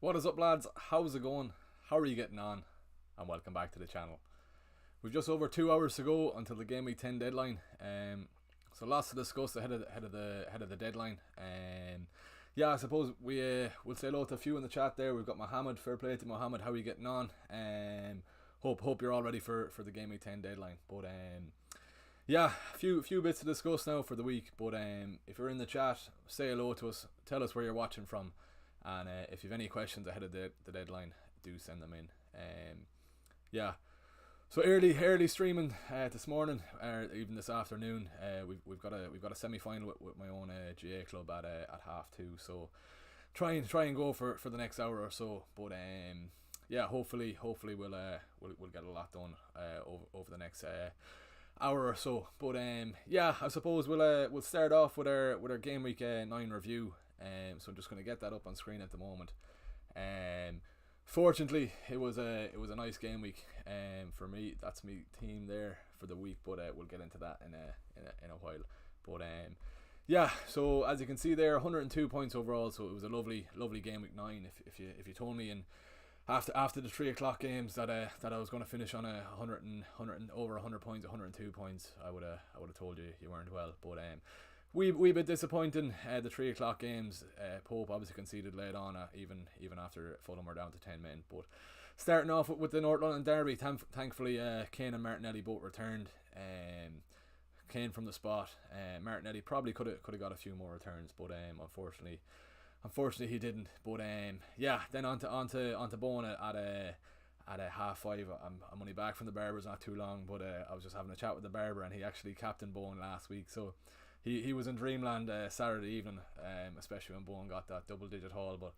What is up, lads? How's it going? How are you getting on? And welcome back to the channel. We've just over 2 hours to go until the Game Week 10 deadline. So lots to discuss ahead of the deadline. Yeah, I suppose we'll say hello to a few in the chat there. We've got Mohammed. Fair play to Mohammed. How are you getting on? Hope you're all ready for the Game Week 10 deadline. But yeah, a few bits to discuss now for the week. But if you're in the chat, say hello to us. Tell us where you're watching from. And if you have any questions ahead of the deadline, do send them in. Yeah, so early streaming this morning, or even this afternoon. We've got a semi final with my own GA club at 2:30. So try and go for the next hour or so. But yeah, hopefully we'll get a lot done over the next hour or so. But yeah, I suppose we'll start off with our game week 9 review. So I'm just going to get that up on screen at the moment. Fortunately, it was a nice game week for me. That's my team there for the week, but we'll get into that in a while. But yeah, so as you can see there, 102 points overall. So it was a lovely game week 9. If you told me after the 3 o'clock games that I was going to finish on over 100 points, 102 points, I would have told you weren't well. But we bit disappointing. The 3 o'clock games. Pope obviously conceded late on, even after Fulham were down to 10 men. But starting off with the North London derby, thankfully Kane and Martinelli both returned. Kane from the spot. Martinelli probably could have got a few more returns, but unfortunately he didn't. But yeah, then onto Bowen at a 5:30. I'm only back from the barber's not too long, but I was just having a chat with the barber, and he actually captained Bowen last week, so he was in dreamland Saturday evening, especially when Bowen got that double-digit haul. But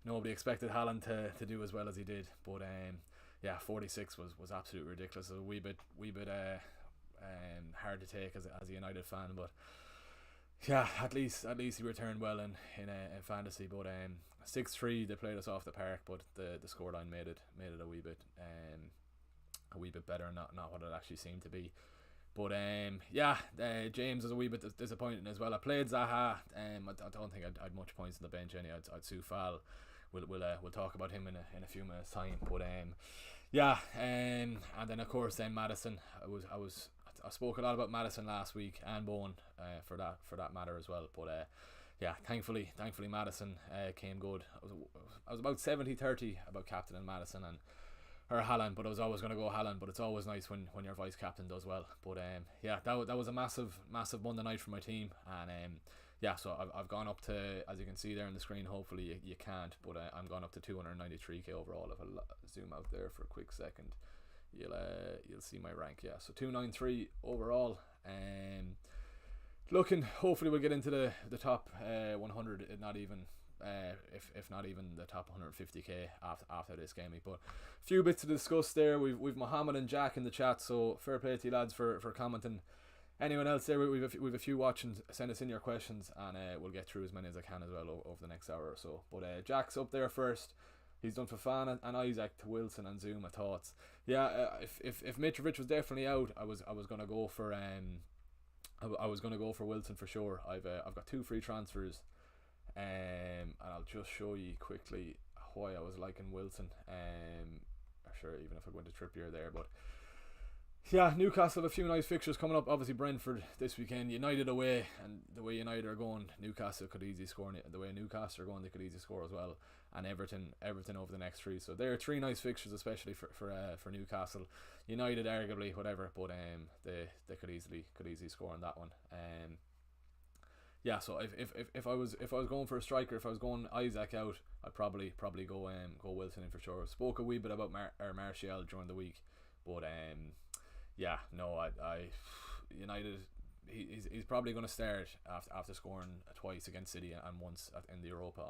nobody expected Haaland to do as well as he did. But yeah, 46 was absolutely ridiculous. A wee bit hard to take as a United fan, but yeah, at least he returned well in fantasy. But 6-3 they played us off the park, but the scoreline made it a wee bit better, not what it actually seemed to be. But yeah, James was a wee bit disappointing as well. I played Zaha. I don't think I'd much points on the bench. I'd Sue Fall. We'll talk about him in a few minutes time. But yeah, and then of course Maddison. I spoke a lot about Maddison last week, and Bowen for that matter as well. But yeah, thankfully Maddison came good. I was about 70-30 about captain and Maddison or Haaland, but I was always going to go Haaland. But it's always nice when your vice captain does well. But yeah, that was a massive Monday night for my team, and yeah, so I've gone up to, as you can see there on the screen. Hopefully you can't, but I'm gone up to 293k overall. If I zoom out there for a quick second, you'll see my rank. Yeah, so 293 overall. Hopefully we'll get into the top 100, not even. If not even the top 150k after this game week. But a few bits to discuss there. We've Mohammed and Jack in the chat, so fair play to you lads for commenting. Anyone else there, we've a few watching. Send us in your questions, and we'll get through as many as I can as well over the next hour or so. But Jack's up there first. He's done Fofana and Isaac to Wilson and Zuma thoughts. Yeah, if Mitrovic was definitely out, I was gonna go for I was gonna go for Wilson for sure. I've got 2 free transfers. And I'll just show you quickly why I was liking Wilson. Sure, even if I go into Trippier there, but yeah, Newcastle have a few nice fixtures coming up. Obviously Brentford this weekend, United away, and the way United are going, Newcastle could easily score. The way Newcastle are going, they could easily score as well. And Everton over the next 3. So there are 3 nice fixtures, especially for Newcastle. United arguably whatever, but they could easily score on that one. Yeah, so if I was going for a striker, if I was going Isaac out, I'd probably go Wilson in for sure. Spoke a wee bit about Martial during the week, but yeah, no, I United, he's probably going to start after scoring twice against City and once in the Europa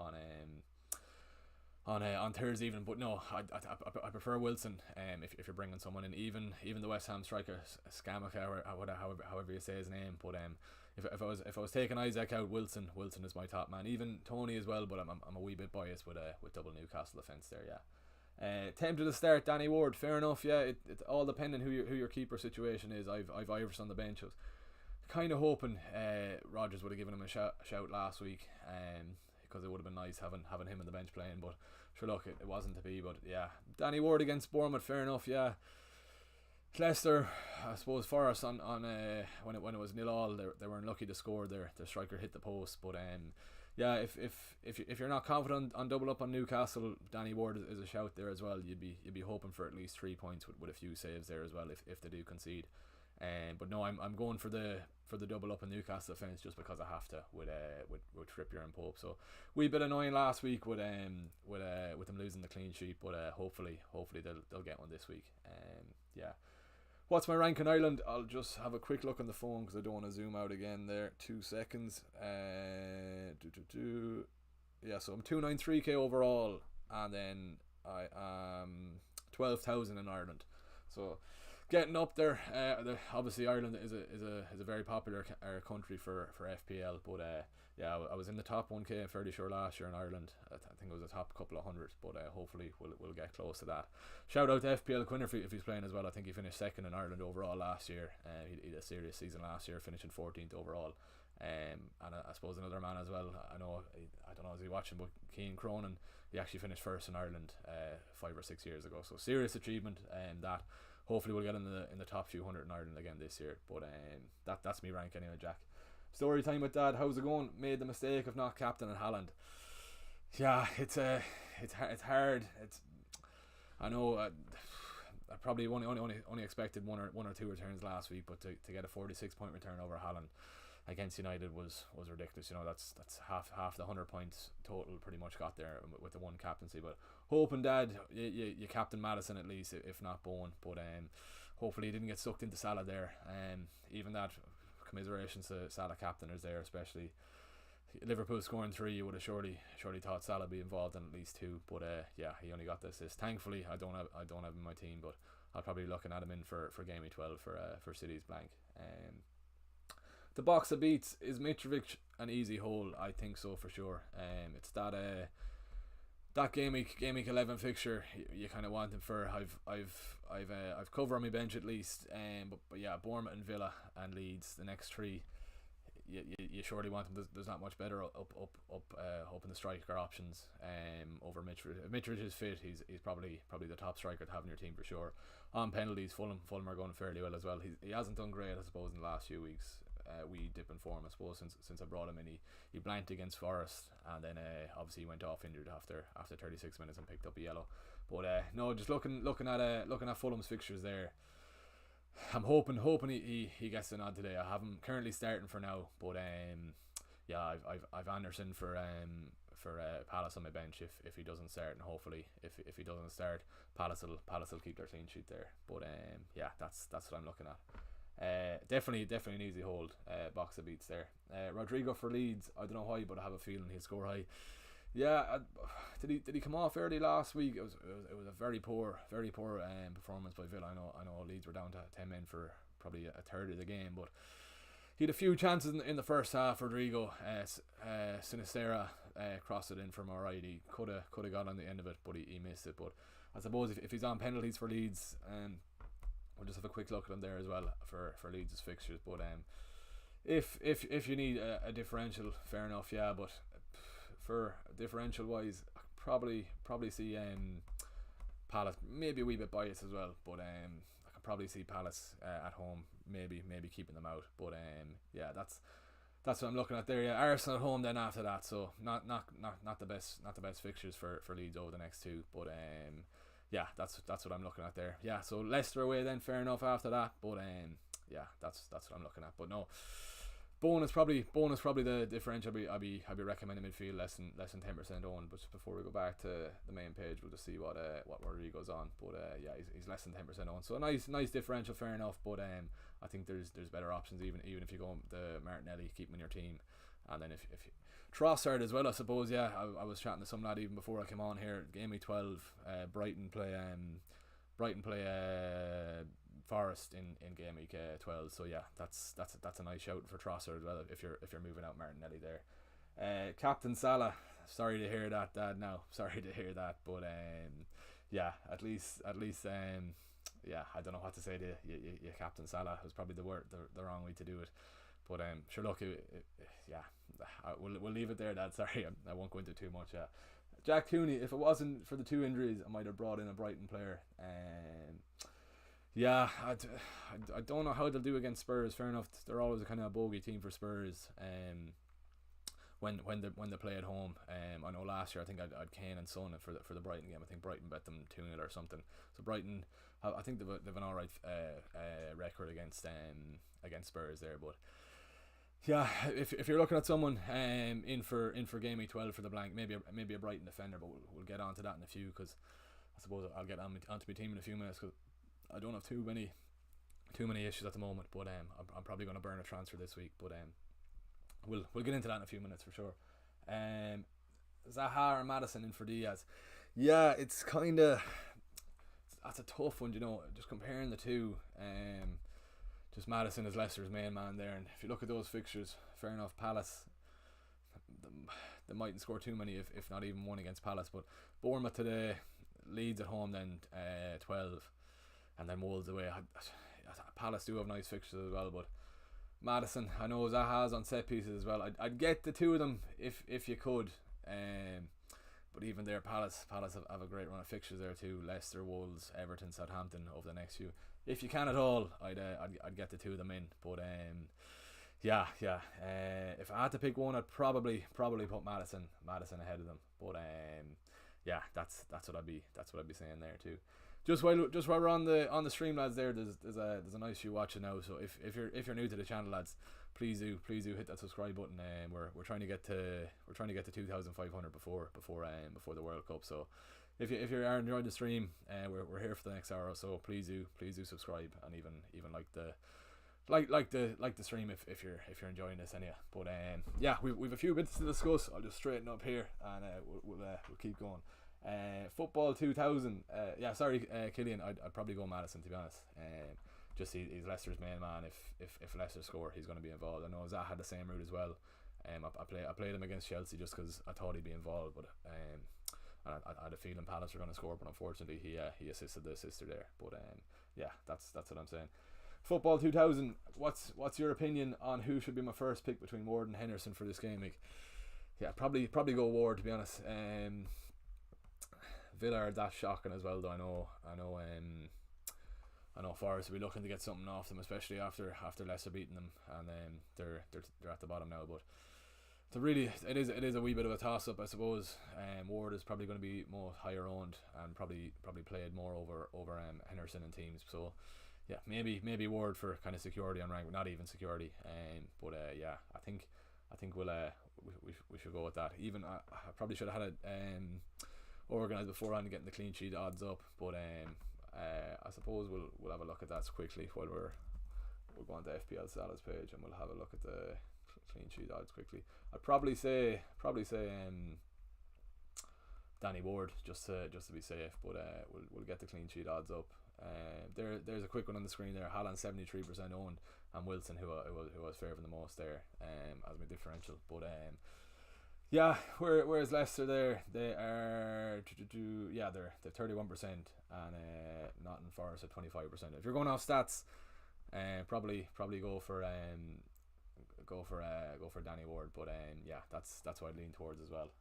on Thursday evening. But no, I prefer Wilson. If you're bringing someone in, even the West Ham striker Scamacca, however you say his name, but if I was taking Isaac out, Wilson is my top man. Even Tony as well, but I'm a wee bit biased with double Newcastle defence there. Yeah, tempted to start Danny Ward. Fair enough. Yeah, it all depending who your keeper situation is. I've Ivers on the bench. I was kind of hoping Rodgers would have given him a shout last week. because it would have been nice having him on the bench playing. But sure, look, it wasn't to be. But yeah, Danny Ward against Bournemouth, fair enough. Yeah, Leicester, I suppose Forest on when it was 0-0, they weren't lucky to score. Their striker hit the post, but yeah, if you're not confident on double up on Newcastle, Danny Ward is a shout there as well. You'd be hoping for at least 3 points with a few saves there as well if they do concede. But no, I'm going for the double up on Newcastle defence just because I have to with Trippier and Pope. So we bit annoying last week with them losing the clean sheet, but hopefully they'll get one this week. Yeah. What's my rank in Ireland? I'll just have a quick look on the phone because I don't want to zoom out again there. 2 seconds. Yeah, so I'm 293k overall, and then I am 12,000 in Ireland. So getting up there. Obviously Ireland is a very popular country for FPL, but yeah, I was in the top 1k, I'm fairly sure, last year in Ireland. I think it was a top couple of hundred, but hopefully we'll get close to that. Shout out to FPL Quinn if he's playing as well. I think he finished second in Ireland overall last year. He had a serious season last year, finishing 14th overall. And I suppose another man as well, I don't know is he watching, but Keane Cronin, he actually finished first in Ireland 5 or 6 years ago. So serious achievement, and that hopefully we'll get in the top few hundred in Ireland again this year. But that's me rank anyway, Jack. Story time with Dad. How's it going? Made the mistake of not captaining Haaland. Yeah, it's hard. I know. I probably only expected one or two returns last week, but to get a 46-point return over Haaland against United was ridiculous. You know, that's half the 100 points total pretty much got there with the one captaincy. But hoping, Dad, you captain Maddison at least, if not Bowen. But hopefully he didn't get sucked into Salah there. Even that, commiserations to Salah captainers there, especially Liverpool scoring 3. You would have surely thought Salah be involved in at least 2. But yeah, he only got the assist. Thankfully, I don't have him in my team, but I'll probably be looking at him in for game week 12 for City's blank. The box of beats, is Mitrovic an easy hole? I think so for sure. It's that game week 11 fixture you kind of want him for. I've cover on my bench at least. But yeah, Bournemouth and Villa and Leeds, the next 3. You surely want him. There's not much better up in the striker options over Mitrovic. If Mitrovic is fit, he's probably the top striker to have in your team for sure. On penalties, Fulham are going fairly well as well. He hasn't done great, I suppose, in the last few weeks. We dip in form, I suppose, since I brought him in. He blanked against Forest, and then obviously he went off injured after 36 minutes and picked up a yellow. But no, just looking at Fulham's fixtures there. I'm hoping he gets the nod today. I have him currently starting for now, but yeah, I've Anderson for Palace on my bench if he doesn't start, and hopefully if he doesn't start, Palace will keep their clean sheet there. But yeah, that's what I'm looking at. Definitely an easy hold. Box of beats there. Rodrigo for Leeds. I don't know why, but I have a feeling he'll score high. Yeah, did he come off early last week? It was a very poor performance by Villa. I know Leeds were down to 10 men for probably a third of the game, but he had a few chances in the first half. Rodrigo, Sinistera crossed it in from alright. He could have got on the end of it, but he missed it. But I suppose if he's on penalties for Leeds, we'll just have a quick look at him there as well for Leeds' fixtures. But if you need a differential, fair enough, yeah. But for differential wise, probably see Palace, maybe a wee bit biased as well, but I could probably see Palace at home, maybe keeping them out. But yeah, that's what I'm looking at there. Yeah, Arsenal at home then after that, so not the best fixtures for Leeds over the next 2. But yeah, that's what I'm looking at there. Yeah, so Leicester away then, fair enough after that. But yeah, that's what I'm looking at. But no, bonus probably the differential. I'll be recommending midfield less than 10% owned. But before we go back to the main page, we'll just see what Rodrigo's on. But yeah, he's less than 10% owned, so a nice differential, fair enough. But I think there's better options even if you go the Martinelli, keep him in your team, and then if Trossard as well, I suppose. Yeah, I was chatting to some lad even before I came on here. Game week 12, Brighton play Forest in game week 12. So yeah, that's a nice shout for Trossard as well if you're moving out Martinelli there. Captain Salah, sorry to hear that, Dad. No, sorry to hear that, but yeah, at least yeah, I don't know what to say to you. Captain Salah was probably the wrong way to do it. But sure, look, yeah, we'll leave it there, Dad. Sorry, I won't go into too much. Yeah, Jack Cooney. If it wasn't for the 2 injuries, I might have brought in a Brighton player. Yeah, I don't know how they'll do against Spurs. Fair enough, they're always a kind of a bogey team for Spurs. When they play at home. I know last year I think I'd Kane and Son for the Brighton game. I think Brighton bet them 2-0 or something. So Brighton, I think they've an alright record against Spurs there. But yeah, if you're looking at someone in for game week 12 for the blank, maybe a Brighton defender, but we'll get onto that in a few, because I suppose I'll get onto my team in a few minutes, because I don't have too many issues at the moment. But I'm probably going to burn a transfer this week. But We'll get into that in a few minutes for sure. Zaha or Maddison in for Diaz. Yeah, it's kind of, that's a tough one, just comparing the two. Just Maddison is Leicester's main man there, and if you look at those fixtures, fair enough, Palace, they mightn't score too many, if not even one against Palace. But Bournemouth today, Leeds at home, then 12, and then Wolves away. Palace do have nice fixtures as well, but Maddison, I know Zaha's on set pieces as well. I'd get the two of them if you could. But even there, Palace have a great run of fixtures there too. Leicester, Wolves, Everton, Southampton over the next few. If you can at all, I'd get the two of them in. But yeah. If I had to pick one, I'd probably put Maddison ahead of them. But yeah, that's what I'd be saying there too. Just while we're on the stream, lads, there's a nice few watching now. So if you're new to the channel, lads, please do hit that subscribe button. We're trying to get to 2,500 before the World Cup. So if you are enjoying the stream, we're here for the next hour or so. Please do subscribe, and even like the stream if you're enjoying this anyhow. But yeah, we've a few bits to discuss. I'll just straighten up here, and we'll keep going. Football 2000. Killian, I'd probably go Maddison, to be honest. Just he's Leicester's main man. If Leicester score, he's going to be involved. I know Zaha had the same route as well. I played him against Chelsea just because I thought he'd be involved, but I had a feeling Palace were going to score, but unfortunately he assisted the assister there. But yeah, that's what I'm saying. Football 2000. What's your opinion on who should be my first pick between Ward and Henderson for this game week? Yeah, probably go Ward, to be honest. Villa are that shocking as well, though. I know Forest will be looking to get something off them, especially after Leicester beating them, and they're at the bottom now. But it is a wee bit of a toss up, I suppose. Ward is probably going to be more higher owned and probably played more over Henderson and teams. So yeah, maybe Ward for kind of security on rank, not even security. But yeah, I think we should go with that. Even I probably should have had it organised beforehand, getting the clean sheet odds up, but I suppose we'll have a look at that quickly while we'll go on to FPL status page, and we'll have a look at the clean sheet odds quickly. I'd probably say Danny Ward just to be safe, but we'll get the clean sheet odds up. There's a quick one on the screen there. Haaland 73% owned, and Wilson who I was favouring the most there as my differential. But yeah, whereas Leicester there, they are they're 31%, and Nottingham Forest at 25%. If you're going off stats, probably go for Danny Ward. But yeah, that's what I lean towards as well.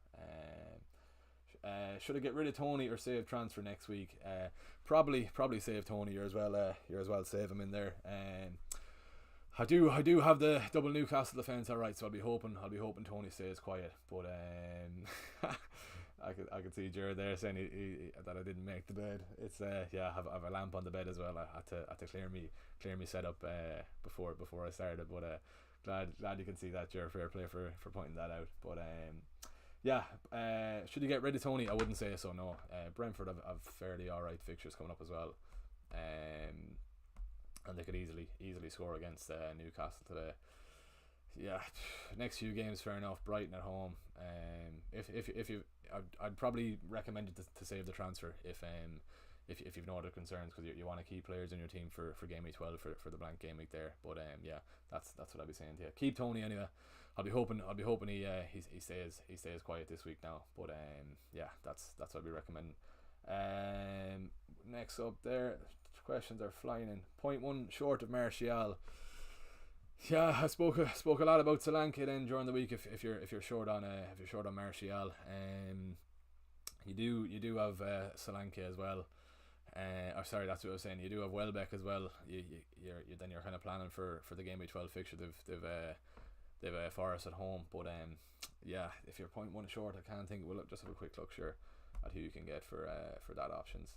Should I get rid of Tony or save transfer next week? Probably save Tony. You're as well save him in there. I do have the double Newcastle defence, alright, so I'll be hoping Tony stays quiet. But I could see Jared there saying that I didn't make the bed. It's I have a lamp on the bed as well. I had to clear me setup before I started. But glad you can see that, Jared. Fair play for pointing that out. But yeah, should you get rid of Tony? I wouldn't say so, no. Brentford have fairly alright fixtures coming up as well. And they could easily score against Newcastle today. Yeah, next few games, fair enough. Brighton at home. I'd probably recommend you to save the transfer if you've no other concerns, because you want to keep players in your team for game week 12 for the blank game week there. But yeah, that's what I'd be saying to you. Keep Tony anyway. I'll be hoping he stays quiet this week now. But yeah, that's what I'd be recommending. Next up there, questions are flying in. Point one short of Martial. Yeah, I spoke a lot about Solanke then during the week. If you're short on Martial, you do have Solanke as well. Or sorry, that's what I was saying. You do have Welbeck as well. You're kind of planning for the game week 12 fixture. They've Forest at home, but yeah, if you're 0.1 short, I can't think. We'll just have a quick look sure at who you can get for that options.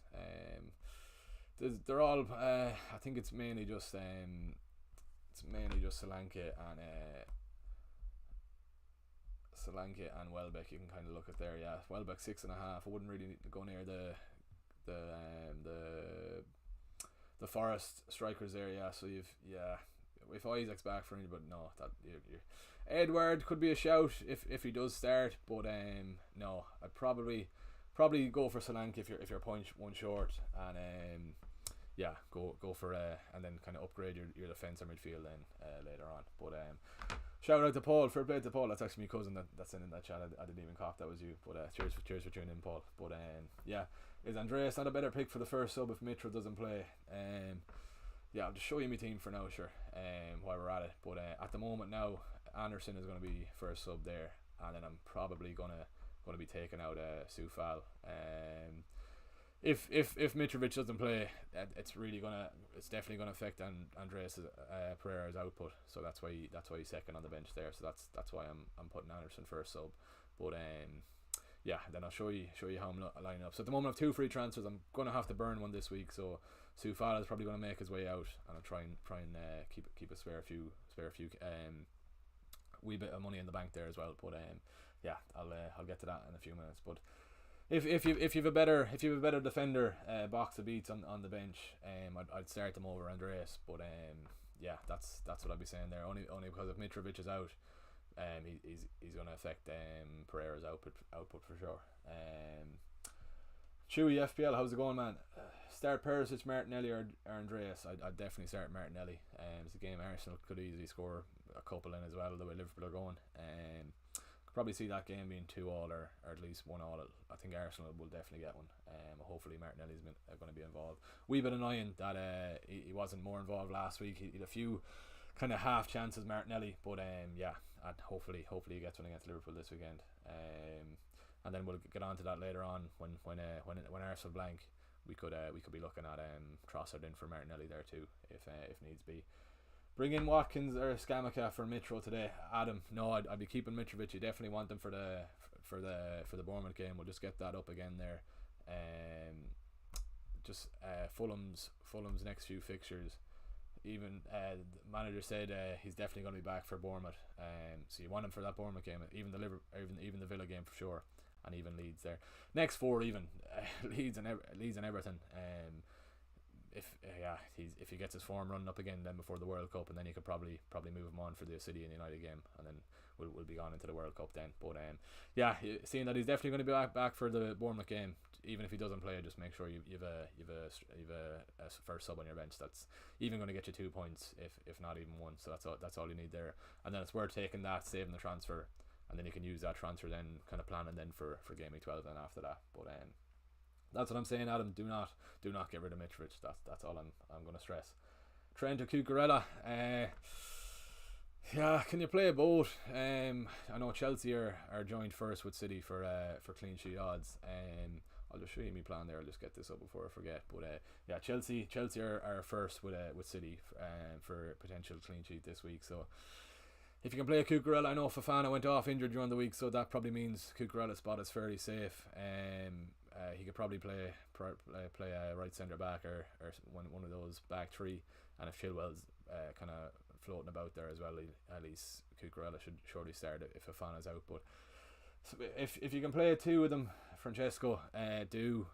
They're all. I think it's mainly just Solanke and Welbeck. You can kind of look at there. Yeah, Welbeck 6.5. I wouldn't really go near the Forest strikers there. Yeah, so if Isaac's back for any, but no, that you're Edward could be a shout if he does start, but no, I'd probably go for Solanke if you're 0.1 short, and yeah, go for and then kind of upgrade your defence or midfield then later on. But shout out to Paul, fair play to Paul. That's actually my cousin that's in that chat. I didn't even cop that was you. But cheers for tuning in, Paul. But yeah, is Andreas not a better pick for the first sub if Mitra doesn't play? Yeah, I'll just show you my team for now, sure. While we're at it, but at the moment now, Anderson is going to be first sub there, and then I'm probably gonna be taking out Soufal. If Mitrovic doesn't play, it's definitely gonna affect Andreas Pereira's output. So that's why he's second on the bench there. So that's why I'm putting Anderson first sub. But yeah, then I'll show you how I'm lining up. So at the moment I have 2 free transfers. I'm gonna have to burn one this week. So Soufal is probably gonna make his way out, and I'll try and keep a spare few wee bit of money in the bank there as well. But yeah, I'll get to that in a few minutes. But if you've a better defender box of beats on the bench, I'd start them over Andreas. But yeah, that's what I'd be saying there. Only because if Mitrovic is out, he's going to affect Pereira's output for sure. Chewy FPL, how's it going, man? Start Perisic, Martinelli or Andreas? I'd definitely start Martinelli. It's a game Arsenal could easily score a couple in as well, the way Liverpool are going. Could probably see that game being 2-2 or at least 1-1. I think Arsenal will definitely get one. Hopefully Martinelli's going to be involved. Wee bit annoying that he wasn't more involved last week. He had a few kind of half chances, Martinelli, but yeah, and hopefully he gets one against Liverpool this weekend. And then we'll get on to that later on when Arsenal blank. We could be looking at Trossard in for Martinelli there too, if needs be. Bring in Watkins or Scamacca for Mitro today, Adam. No, I'd be keeping Mitrovic. You definitely want them for the Bournemouth game. We'll just get that up again there. Just Fulham's next few fixtures. Even the manager said he's definitely going to be back for Bournemouth. So you want him for that Bournemouth game, even the Villa game for sure, and even Leeds there. Next 4 even Leeds and Everton. If he gets his form running up again then before the World Cup, and then you could probably move him on for the City and United game, and then we'll be gone into the World Cup then. But yeah, seeing that he's definitely going to be back for the Bournemouth game, even if he doesn't play, just make sure you've a first sub on your bench that's even going to get you 2 points, if not even 1. So that's all you need there, and then it's worth taking that, saving the transfer, and then you can use that transfer then kind of planning then for game week 12 then after that. But that's what I'm saying, Adam. Do not get rid of Mitrovic. That's all I'm going to stress. Trent or Cucurella. Yeah, can you play both? I know Chelsea are joined first with City for clean sheet odds. I'll just show you my plan there. I'll just get this up before I forget. But yeah, Chelsea are first with City for potential clean sheet this week. So if you can play a Cucurella, I know Fofana went off injured during the week, so that probably means Cucurella's spot is fairly safe. He could probably play a right centre back or one of those back 3, and if Chilwell's kind of floating about there as well, at least Cucurella should surely start if Fofana's out. But so if you can play 2 of them, Francesco, do.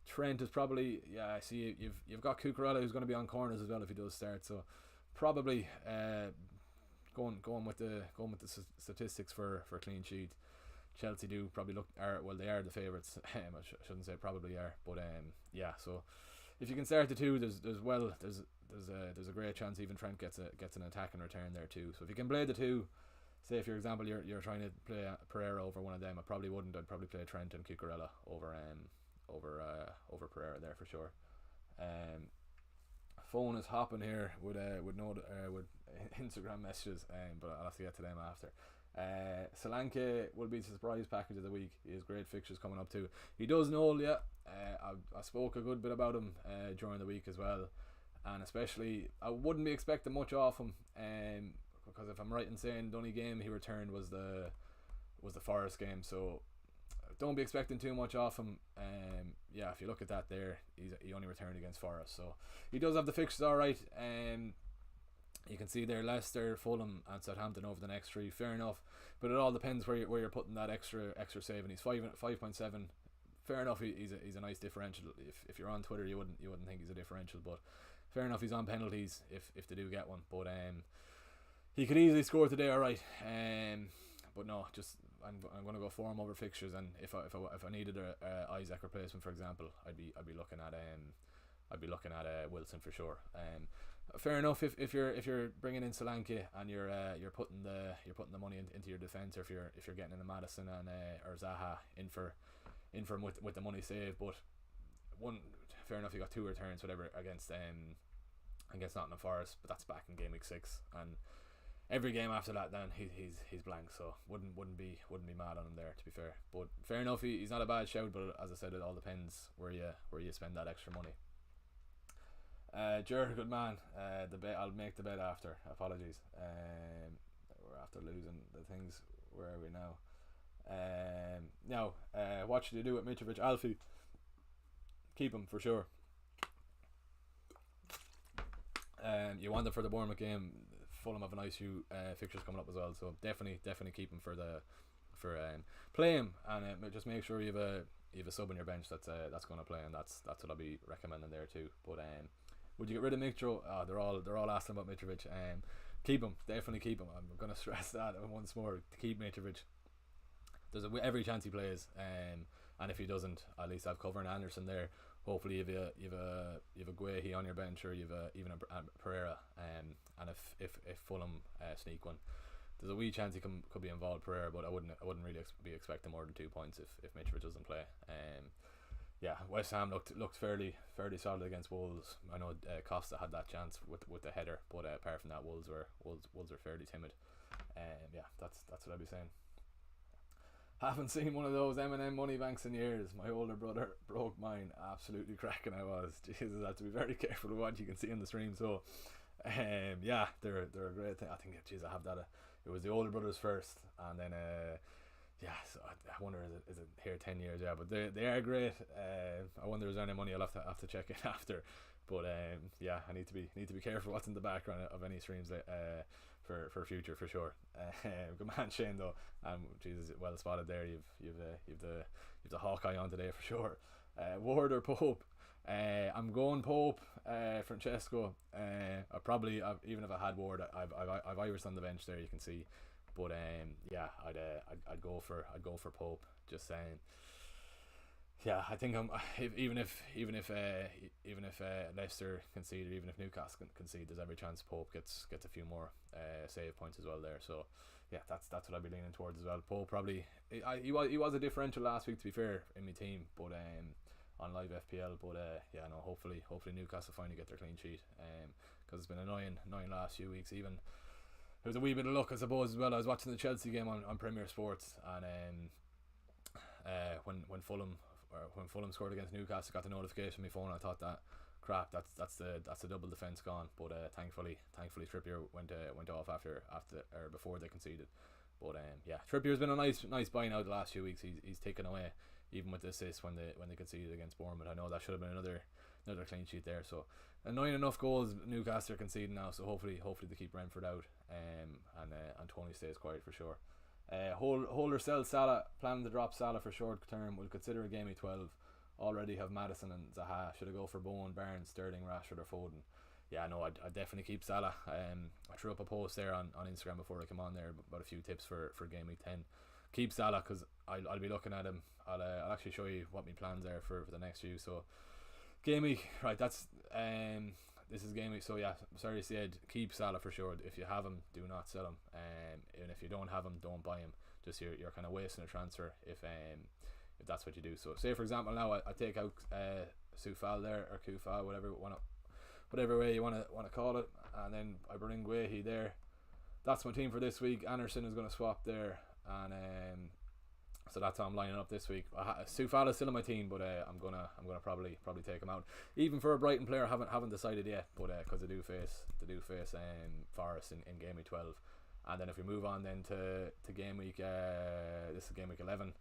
Trent is probably, yeah, I see you've got Cucurella who's going to be on corners as well if he does start, so probably going with the statistics for clean sheet. Chelsea do probably they are the favourites. I shouldn't say probably are, but yeah. So if you can start the 2, there's a great chance even Trent gets an attack in return there too. So if you can play the 2, say for example you're trying to play Pereira over one of them, I probably wouldn't. I'd probably play Trent and Cucurella over Pereira there for sure. phone is hopping here with Instagram messages, but I'll have to get to them after. Solanke will be the surprise package of the week. He has great fixtures coming up too. He does know, yeah. I spoke a good bit about him during the week as well, and especially I wouldn't be expecting much off him, because if I'm right in saying the only game he returned was the Forest game, so don't be expecting too much off him. Yeah, if you look at that there, he only returned against Forest, so he does have the fixtures all right. You can see there Leicester, Fulham and Southampton over the next 3. Fair enough, but it all depends where you're putting that extra save, and he's 5.7. Fair enough, he's a nice differential. If you're on Twitter, you wouldn't think he's a differential, but fair enough, he's on penalties if they do get one. But he could easily score today, all right. But no, just I'm going to go for him over fixtures, and if I needed a Isaac replacement, for example, I'd be looking at Wilson for sure. Fair enough if you're bringing in Solanke and you're putting the money into your defence, or if you're getting in the Maddison and or Zaha in for him with the money saved. But fair enough, you got 2 returns whatever against Nottingham Forest, but that's back in game week 6, and every game after that then he's blank, so wouldn't be mad on him there, to be fair. But fair enough, he's not a bad shout, but as I said, it all depends where you spend that extra money. Jared, good man. The bet, I'll make the bet after. Apologies. We're after losing the things. Where are we now? Now, what should you do with Mitrovic? Alfie, keep him for sure. You want him for the Bournemouth game. Fulham have a nice few fixtures coming up as well, so definitely keep him for play him, and just make sure you have a sub on your bench that's going to play, and that's what I'll be recommending there too. But would you get rid of Mitro? They're all asking about Mitrovic. Keep him, definitely keep him. I'm going to stress that once more. To keep Mitrovic, there's every chance he plays, and if he doesn't, at least I've covered Anderson there. Hopefully you've a Guehi on your bench, or even a Pereira, and if Fulham sneak one, there's a wee chance he could be involved, Pereira, but I wouldn't really be expecting more than 2 points if Mitrovic doesn't play. Yeah, West Ham looked fairly solid against Wolves. I know Costa had that chance with the header, but apart from that, Wolves were fairly timid. Yeah, that's what I'd be saying. Haven't seen one of those M&M money banks in years. My older brother broke mine. Absolutely cracking I was. Jesus, I have to be very careful with what you can see in the stream. So, yeah, they're a great thing. I think, I have that. It was the older brothers first, and then yeah. So I wonder is it here 10 years? Yeah, but they are great. I wonder is there any money? I'll have to check it after. But yeah, I need to be careful what's in the background of any streams for future, for sure. Good man, Shane, though. Jesus, well spotted there. You've the Hawkeye on today for sure. Ward or Pope? I'm going Pope. Francesco. Even if I had Ward, I've Irish on the bench there. You can see, but yeah, I'd go for Pope. Just saying. Yeah, I think even if Leicester conceded, even if Newcastle concede, there's every chance Pope gets a few more save points as well there. So yeah, that's what I'd be leaning towards as well. Pope probably he was a differential last week, to be fair, in my team, but on live FPL. But yeah, no, hopefully Newcastle finally get their clean sheet, because it's been annoying last few weeks. Even there was a wee bit of luck, I suppose, as well. I was watching the Chelsea game on Premier Sports, and when Fulham scored against Newcastle, got the notification on my phone. I thought that crap, that's the double defence gone. But thankfully Trippier went off after or before they conceded. But yeah, Trippier's been a nice buy now the last few weeks. He's taken away, even with the assist when they conceded against Bournemouth. I know that should have been another clean sheet there. So annoying enough goals Newcastle are conceding now. So hopefully they keep Brentford out, and Tony stays quiet for sure. Hold or sell Salah. Planning to drop Salah for short term. We'll consider a game week 12. Already have Maddison and Zaha. Should I go for Bowen, Barnes, Sterling, Rashford or Foden? Yeah, no, I'd definitely keep Salah. I threw up a post there on Instagram before I came on there about a few tips for game week 10. Keep Salah, because I'll be looking at him. I'll actually show you what my plans are for the next few. So game week, right, that's this is game week, so yeah, sorry said, keep Salah for sure. If you have him, do not sell him. And if you don't have him, don't buy him. Just you're kind of wasting a transfer if that's what you do. So say for example now I take out Sufal there, or Kufal, whatever whatever way you want to call it. And then I bring Guehi there. That's my team for this week. Anderson is going to swap there, and so that's how I'm lining up this week. Sufala's still on my team, but I'm gonna probably take him out. Even for a Brighton player, haven't decided yet, but because they do face Forest in game week 12, and then if we move on then to game week, this is game week 11.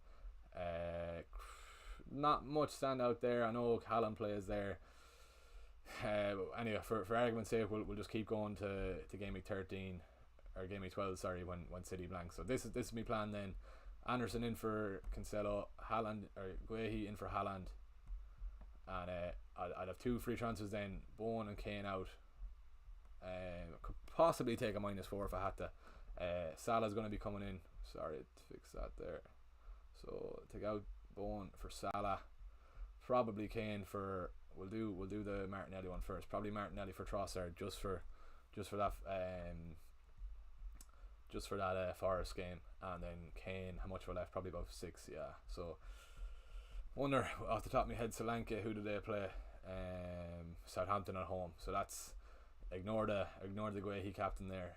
Not much stand out there. I know Haaland plays there. Anyway, for argument's sake, we'll just keep going to game week 13 or game week 12. Sorry, when City blank. So this is my plan then. Anderson in for Cancelo, Haaland or Guehi in for Haaland, and I'd have 2 free transfers then. Bowen and Kane out. Could possibly take a -4 if I had to. Salah's going to be coming in. Sorry to fix that there. So take out Bowen for Salah. Probably Kane for. We'll do the Martinelli one first. Probably Martinelli for Trossard just for that Forest game, and then Kane. How much were left? Probably about 6. Yeah. So wonder off the top of my head, Solanke. Who do they play? Southampton at home. So that's ignore the Guehi captain there.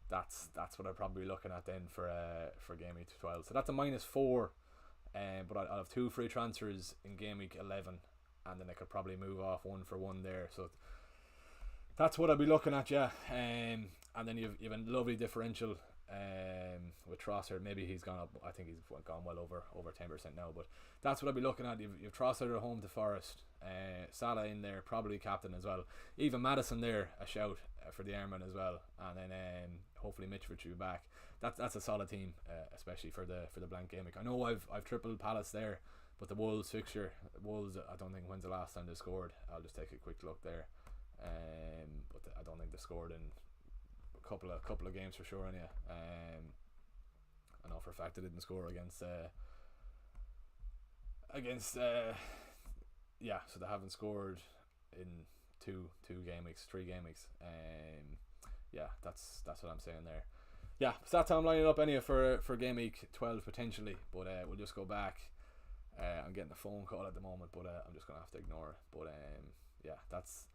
That's what I'll probably be looking at then for game week 12. So that's a -4. But I'll have 2 free transfers in game week 11, and then I could probably move off 1 for 1 there. So that's what I'll be looking at, yeah. And then you've a lovely differential with Trossard. Maybe he's gone up. I think he's gone well over 10% now. But that's what I'll be looking at. You've Trossard at home to Forest. Salah in there, probably captain as well. Even Maddison there, a shout for the Airman as well. And then hopefully Mitrovic will be back. That's a solid team, especially for the blank game week. I know I've tripled Palace there, but the Wolves fixture, I don't think when's the last time they scored. I'll just take a quick look there. But I don't think they scored in a couple of games for sure. Anyway, I know for a fact they didn't score against yeah. So they haven't scored in two game weeks, 3 game weeks. Yeah, that's what I'm saying there. Yeah, so that's how I'm lining up anyway for game week 12 potentially. But we'll just go back. I'm getting a phone call at the moment, but I'm just gonna have to ignore it. But yeah, that's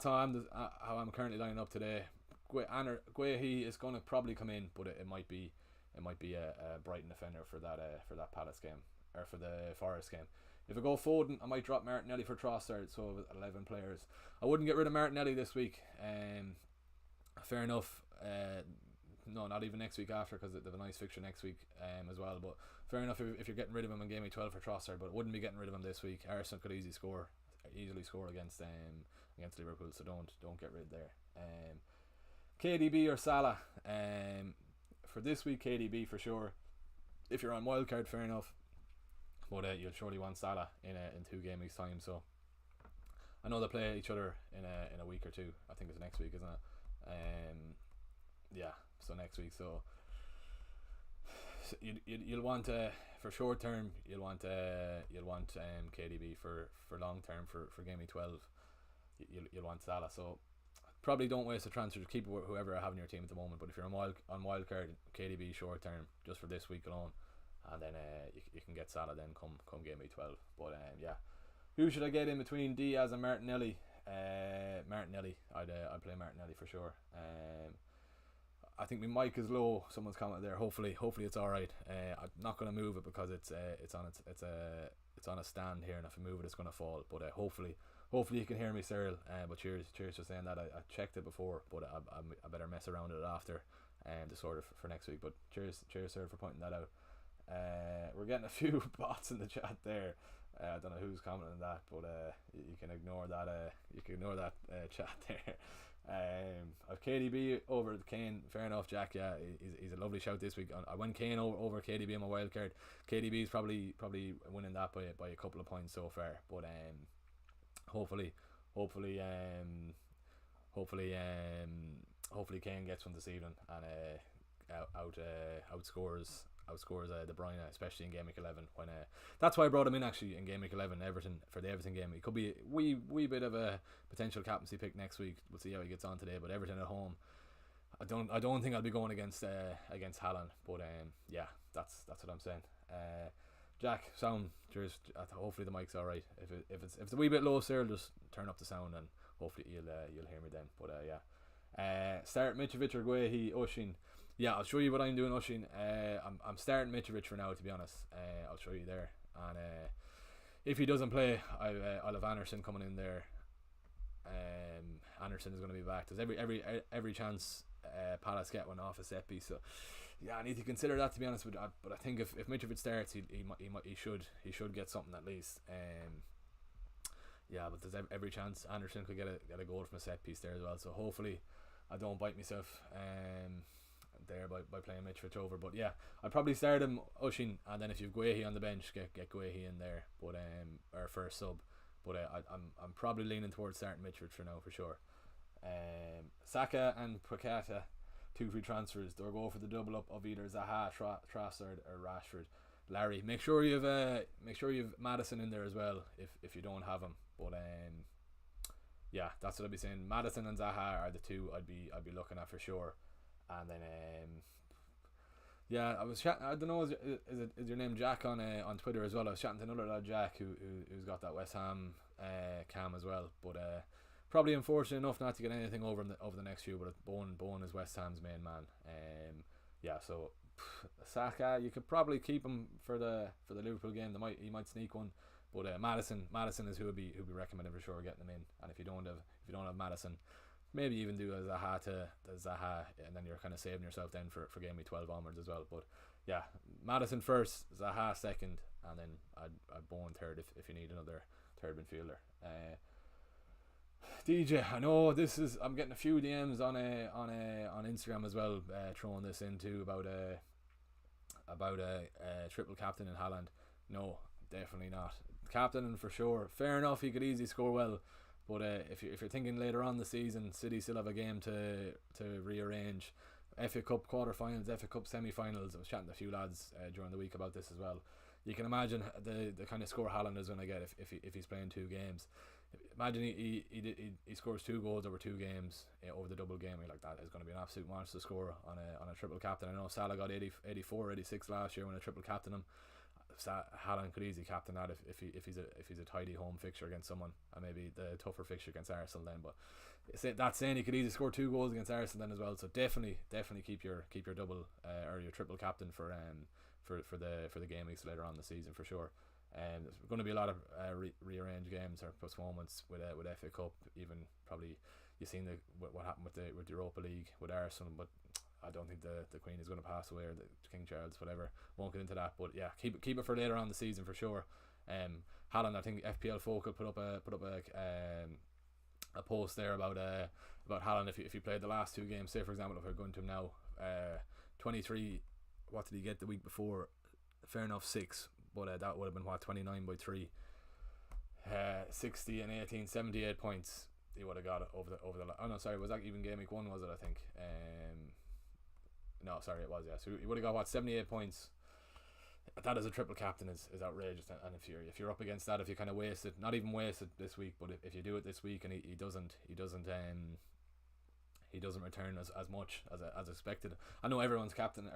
how I'm currently lining up today. Guehi is gonna probably come in, but it might be a Brighton defender for that Palace game or for the Forest game. If I go Foden, I might drop Martinelli for Trossard. So 11 players. I wouldn't get rid of Martinelli this week. Fair enough. No, not even next week after, because they have a nice fixture next week as well. But fair enough if you're getting rid of him in game week 12 for Trossard, but wouldn't be getting rid of him this week. Arsenal could easily score against Liverpool, so don't get rid there. KDB or Salah. For this week, KDB for sure. If you're on Wildcard, fair enough. But you'll surely want Salah in 2 game weeks time. So I know they play each other in a week or 2. I think it's next week, isn't it? Yeah. So next week. So you'll want for short term. You'll want KDB for long term for game week 12. You'll want Salah. So probably don't waste a transfer. Just keep whoever I have in your team at the moment. But if you're on wildcard, KDB short term just for this week alone, and then you can get Salah then come game week 12. But yeah, who should I get in between Diaz and Martinelli? Martinelli. I'd play Martinelli for sure. I think my mic is low. Someone's commented there. Hopefully it's all right. I'm not going to move it because it's on a stand here, and if I move it, it's going to fall. But hopefully you can hear me, Cyril. But cheers for saying that. I checked it before, but I better mess around with it after, to sort of for next week. But cheers, Cyril, for pointing that out. We're getting a few bots in the chat there. I don't know who's commenting on that, but you can ignore that. You can ignore that chat there. I've KDB over Kane. Fair enough, Jack. Yeah, he's a lovely shout this week. I went Kane over KDB on my wildcard. KDB is probably winning that by a couple of points so far. But hopefully Kane gets one this evening and outscores De Bruyne, especially in game week 11. When that's why I brought him in actually in game week 11. Everton for the Everton game. It could be a wee bit of a potential captaincy pick next week. We'll see how he gets on today. But Everton at home, I don't think I'll be going against Haaland. But yeah, that's what I'm saying. Jack, sound. Cheers. Hopefully the mic's all right. If it's a wee bit low, sir, just turn up the sound and hopefully you'll hear me then. But start Mitrovic or Guehi, Oshin. Yeah, I'll show you what I'm doing, Oshin. I'm starting Mitrovic for now, to be honest. I'll show you there. And if he doesn't play, I'll have Anderson coming in there. Anderson is going to be back. There's every chance Palace get one off a set piece. So yeah, I need to consider that, to be honest with you. But I think if Mitrovic starts, he should get something at least. Yeah, but there's every chance Anderson could get a goal from a set piece there as well. So hopefully I don't bite myself there by playing Mitrovic over. But yeah, I'd probably start him Ushin, and then if you've Guehi on the bench, get Guehi in there. But or first sub. But I'm probably leaning towards starting Mitrovic for now for sure. Saka and Paqueta, 2 free transfers. They'll go for the double up of either Zaha, Trossard or Rashford. Larry, make sure you've Maddison in there as well if you don't have him. But yeah, that's what I'd be saying. Maddison and Zaha are the 2 I'd be looking at for sure. And then yeah, I was chatting. I don't know, is your name Jack on Twitter as well? I was chatting to another lad, Jack, who's got that West Ham cam as well. But probably unfortunate enough not to get anything over the next few. But Bowen is West Ham's main man. Yeah, so Saka, you could probably keep him for the Liverpool game. He might sneak one. But Maddison is who would be recommended for sure, getting him in. And if you don't have Maddison, maybe even do a Zaha, and then you're kind of saving yourself then for game week 12 onwards as well. But yeah, Maddison first, Zaha second, and then I'd Bowen third if you need another third midfielder. DJ, I know I'm getting a few DMs on Instagram as well, throwing this into about a triple captain in Haaland. No, definitely not. Captain for sure. Fair enough, he could easily score well. But if you're thinking later on the season, City still have a game to rearrange. FA Cup quarterfinals, FA Cup semi-finals. I was chatting to a few lads during the week about this as well. You can imagine the kind of score Haaland is going to get if he's playing 2 games. Imagine he scores 2 goals over 2 games over the double game. Like, that is going to be an absolute monster score on a triple captain. I know Salah got 84, 86 last year when I triple captain him. Haaland could easily captain that if he's a tidy home fixture against someone, and maybe the tougher fixture against Arsenal then. But that's saying he could easily score 2 goals against Arsenal then as well. So definitely keep your double or your triple captain for the game weeks later on in the season for sure. And there's going to be a lot of rearranged games or postponements with FA Cup. Even probably you've seen what happened with the Europa League with Arsenal, but I don't think the Queen is going to pass away, or the King Charles, whatever. Won't get into that, but yeah, keep it for later on in the season for sure. Haaland, I think FPL Focal put up a post there about Haaland if he played the last 2 games. Say for example, if we're going to him now, 23. What did he get the week before? Fair enough, 6, but that would have been 29 by 3. 60 and 18, 78 points. He would have got it over the. Oh no, sorry, was that even game week 1? Was it? I think. No, sorry, it was, yeah. So he would have got 78 points. That as a triple captain is outrageous. And if you're up against that, if you kind of not even waste it this week, but if you do it this week and he doesn't return as much as expected. I know everyone's captain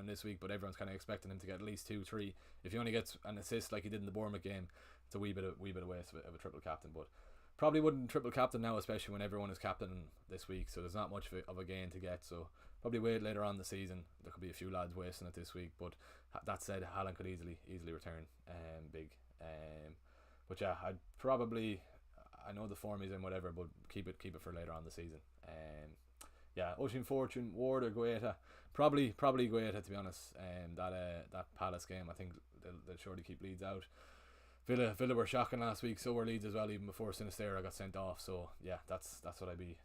this week, but everyone's kind of expecting him to get at least 2-3. If he only gets an assist like he did in the Bournemouth game, it's a wee bit of waste of a triple captain. But probably wouldn't triple captain now, especially when everyone is captain this week, so there's not much of a gain to get. So probably wait later on in the season. There could be a few lads wasting it this week, but that said, Haaland could easily return big. But yeah, I know the form he's in, whatever, but keep it for later on in the season. Yeah, Ocean Fortune, Ward or Guaita, probably Guaita, to be honest. That Palace game, I think they'll surely keep Leeds out. Villa were shocking last week, so were Leeds as well, even before Sinistera got sent off. So yeah, that's what I'd be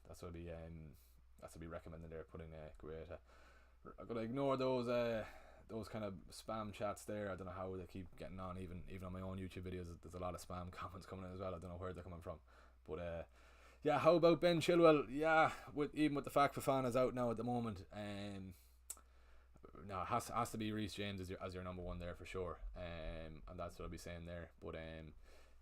recommending there, putting Guaita. I'm gonna ignore those kind of spam chats there. I don't know how they keep getting on, even on my own YouTube videos. There's a lot of spam comments coming in as well. I don't know where they're coming from, but yeah. How about Ben Chilwell? Yeah, with the fact Fofana's out now at the moment, no, it has to be Reece James as your number 1 there for sure. And that's what I'll be saying there. But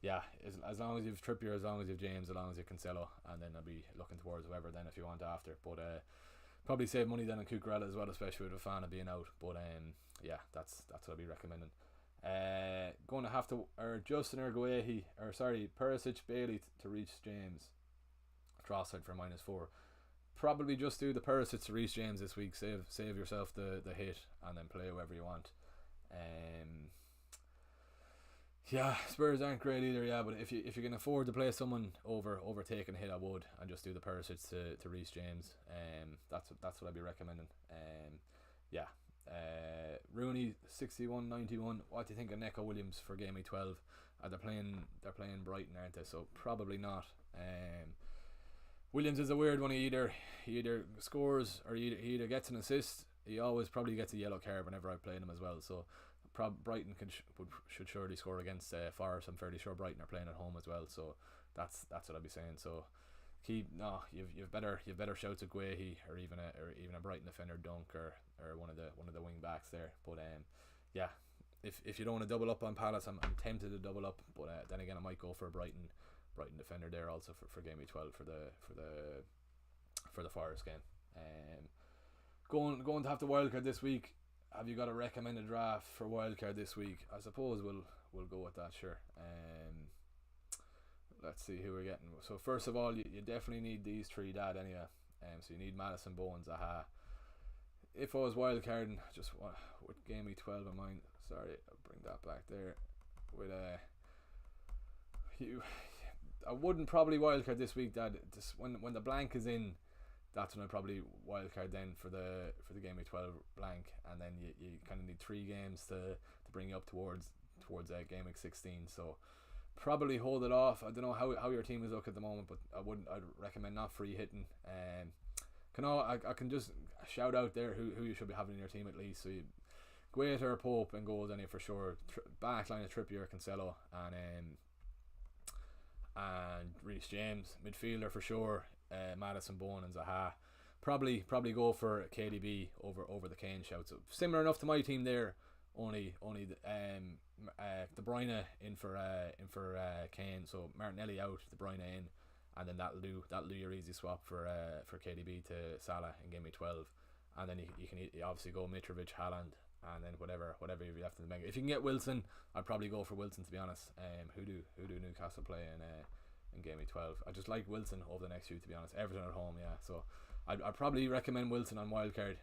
yeah, as long as you've Trippier, as long as you've James, as long as you've Cancelo, and then I'll be looking towards whoever then if you want after. But probably save money then on Cucurella as well, especially with Fofana being out. But yeah, that's what I'll be recommending. Going to have to Justin or Guehi, or sorry, Perisic, Bailey to reach James. draw side for -4. Probably just do the Perisic to Reece James this week. Save yourself the hit, and then play whoever you want. Yeah, Spurs aren't great either. Yeah, but if you can afford to play someone over taking a hit, I would, and just do the Perisic to Reece James. That's what I'd be recommending. Yeah. Rooney 61.91. What do you think of Neco Williams for game week 12? They're playing Brighton, aren't they? So probably not. Williams is a weird one. He either scores or he either gets an assist. He always probably gets a yellow card whenever I play him as well. So Brighton should surely score against Forest. I'm fairly sure Brighton are playing at home as well. So that's what I'd be saying. So you've better shouts at Guehi or even a Brighton defender Dunk or one of the wing backs there. But yeah, if you don't want to double up on Palace, I'm tempted to double up. But then again, I might go for a Brighton defender there also for game week 12 for the Forest game. Going to have the wildcard this week. Have you got a recommended draft for wildcard this week? I suppose we'll go with that, sure. Let's see who we're getting. So first of all, you definitely need these three, Dad, anyway. So you need Madison, Bowen, Zaha. If I was wildcarding, just with game week 12 in mind, sorry, I'll bring that back there. With I wouldn't probably wildcard this week, Dad. Just when the blank is in, that's when I probably wildcard then for the game week 12 blank, and then you kind of need 3 games to bring you up towards game week 16. So probably hold it off. I don't know how your team is looking at the moment, but I'd recommend not free hitting. I can just shout out there who you should be having in your team at least. So you Guaita, Pope and goals any for sure. Backline of Trippier, Cancelo, and Reece James. Midfielder for sure. Madison, Bowen and Zaha. Probably go for KDB over the Kane shout. So similar enough to my team there. Only De Bruyne in for Kane. So Martinelli out, De Bruyne in, and then that'll do your easy swap for KDB to Salah in game week 12. And then you can obviously go Mitrovic, Haaland, and then whatever you've left in the mega. If you can get Wilson, I'd probably go for Wilson, to be honest. Who do Newcastle play in game week 12? I just like Wilson over the next few, to be honest. Everton at home, yeah. So I'd probably recommend Wilson on wildcard.